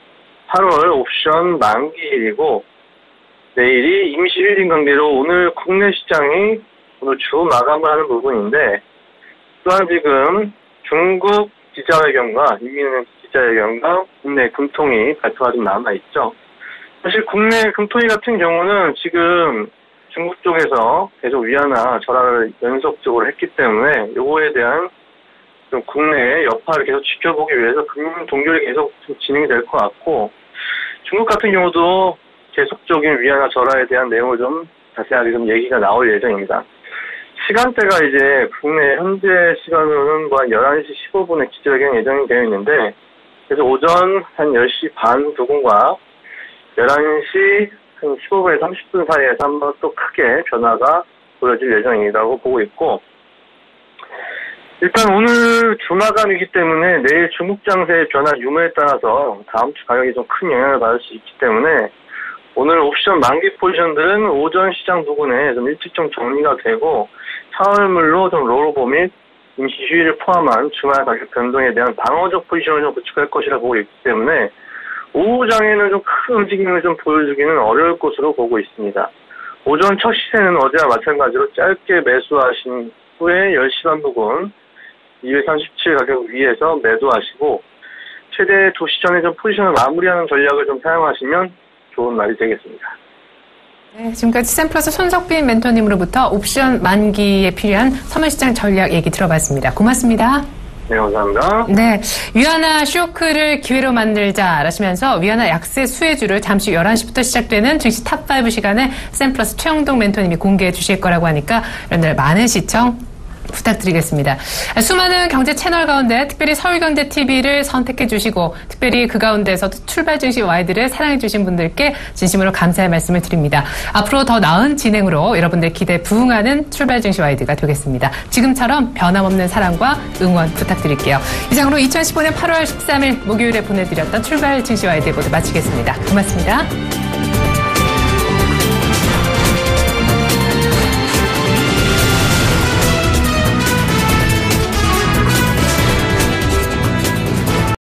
[SPEAKER 7] 8월 옵션 만기일이고 내일이 임시 휴일인 관계로 오늘 국내 시장이 오늘 주 마감을 하는 부분인데 또한 지금 중국 기자회견과 유기농 기자회견과 국내 금통위 발표가 좀 남아있죠. 사실 국내 금통위 같은 경우는 지금 중국 쪽에서 계속 위안화 절하를 연속적으로 했기 때문에 요거에 대한 좀 국내의 여파를 계속 지켜보기 위해서 금융 동결이 계속 좀 진행이 될 것 같고 중국 같은 경우도 계속적인 위안화 절하에 대한 내용을 좀 자세하게 좀 얘기가 나올 예정입니다. 시간대가 이제 국내 현재 시간으로는 뭐 한 11시 15분에 기자회견 예정이 되어 있는데 그래서 오전 한 10시 반 부근과 11시 한 15분에서 30분 사이에서 한번 또 크게 변화가 보여질 예정이라고 보고 있고 일단 오늘 주마감이기 때문에 내일 중국 장세의 변화 유무에 따라서 다음 주 가격이 좀 큰 영향을 받을 수 있기 때문에 오늘 옵션 만기 포지션들은 오전 시장 부근에 좀 일찍 좀 정리가 되고 4월물로 좀 롤오버 및 임시 휴일을 포함한 주말 가격 변동에 대한 방어적 포지션을 좀 구축할 것이라 보고 있기 때문에 오후장에는 좀 큰 움직임을 좀 보여주기는 어려울 것으로 보고 있습니다. 오전 첫 시세는 어제와 마찬가지로 짧게 매수하신 후에 10시 반 부근 237 가격 위에서 매도하시고 최대 2시 전에 좀 포지션을 마무리하는 전략을 좀 사용하시면 좋은 날이 되겠습니다.
[SPEAKER 2] 네, 지금까지 샘플러스 손석빈 멘토님으로부터 옵션 만기에 필요한 선물시장 전략 얘기 들어봤습니다. 고맙습니다.
[SPEAKER 7] 네, 감사합니다.
[SPEAKER 2] 네, 위안화 쇼크를 기회로 만들자라시면서 위안화 약세 수혜주를 잠시 11시부터 시작되는 증시 탑5 시간에 샘플러스 최영동 멘토님이 공개해 주실 거라고 하니까 여러분들 많은 시청 부탁드리겠습니다. 수많은 경제 채널 가운데 특별히 서울경제TV를 선택해 주시고 특별히 그 가운데서도 출발증시 와이드를 사랑해 주신 분들께 진심으로 감사의 말씀을 드립니다. 앞으로 더 나은 진행으로 여러분들 기대에 부응하는 출발증시 와이드가 되겠습니다. 지금처럼 변함없는 사랑과 응원 부탁드릴게요. 이상으로 2015년 8월 13일 목요일에 보내드렸던 출발증시 와이드 모두 마치겠습니다. 고맙습니다.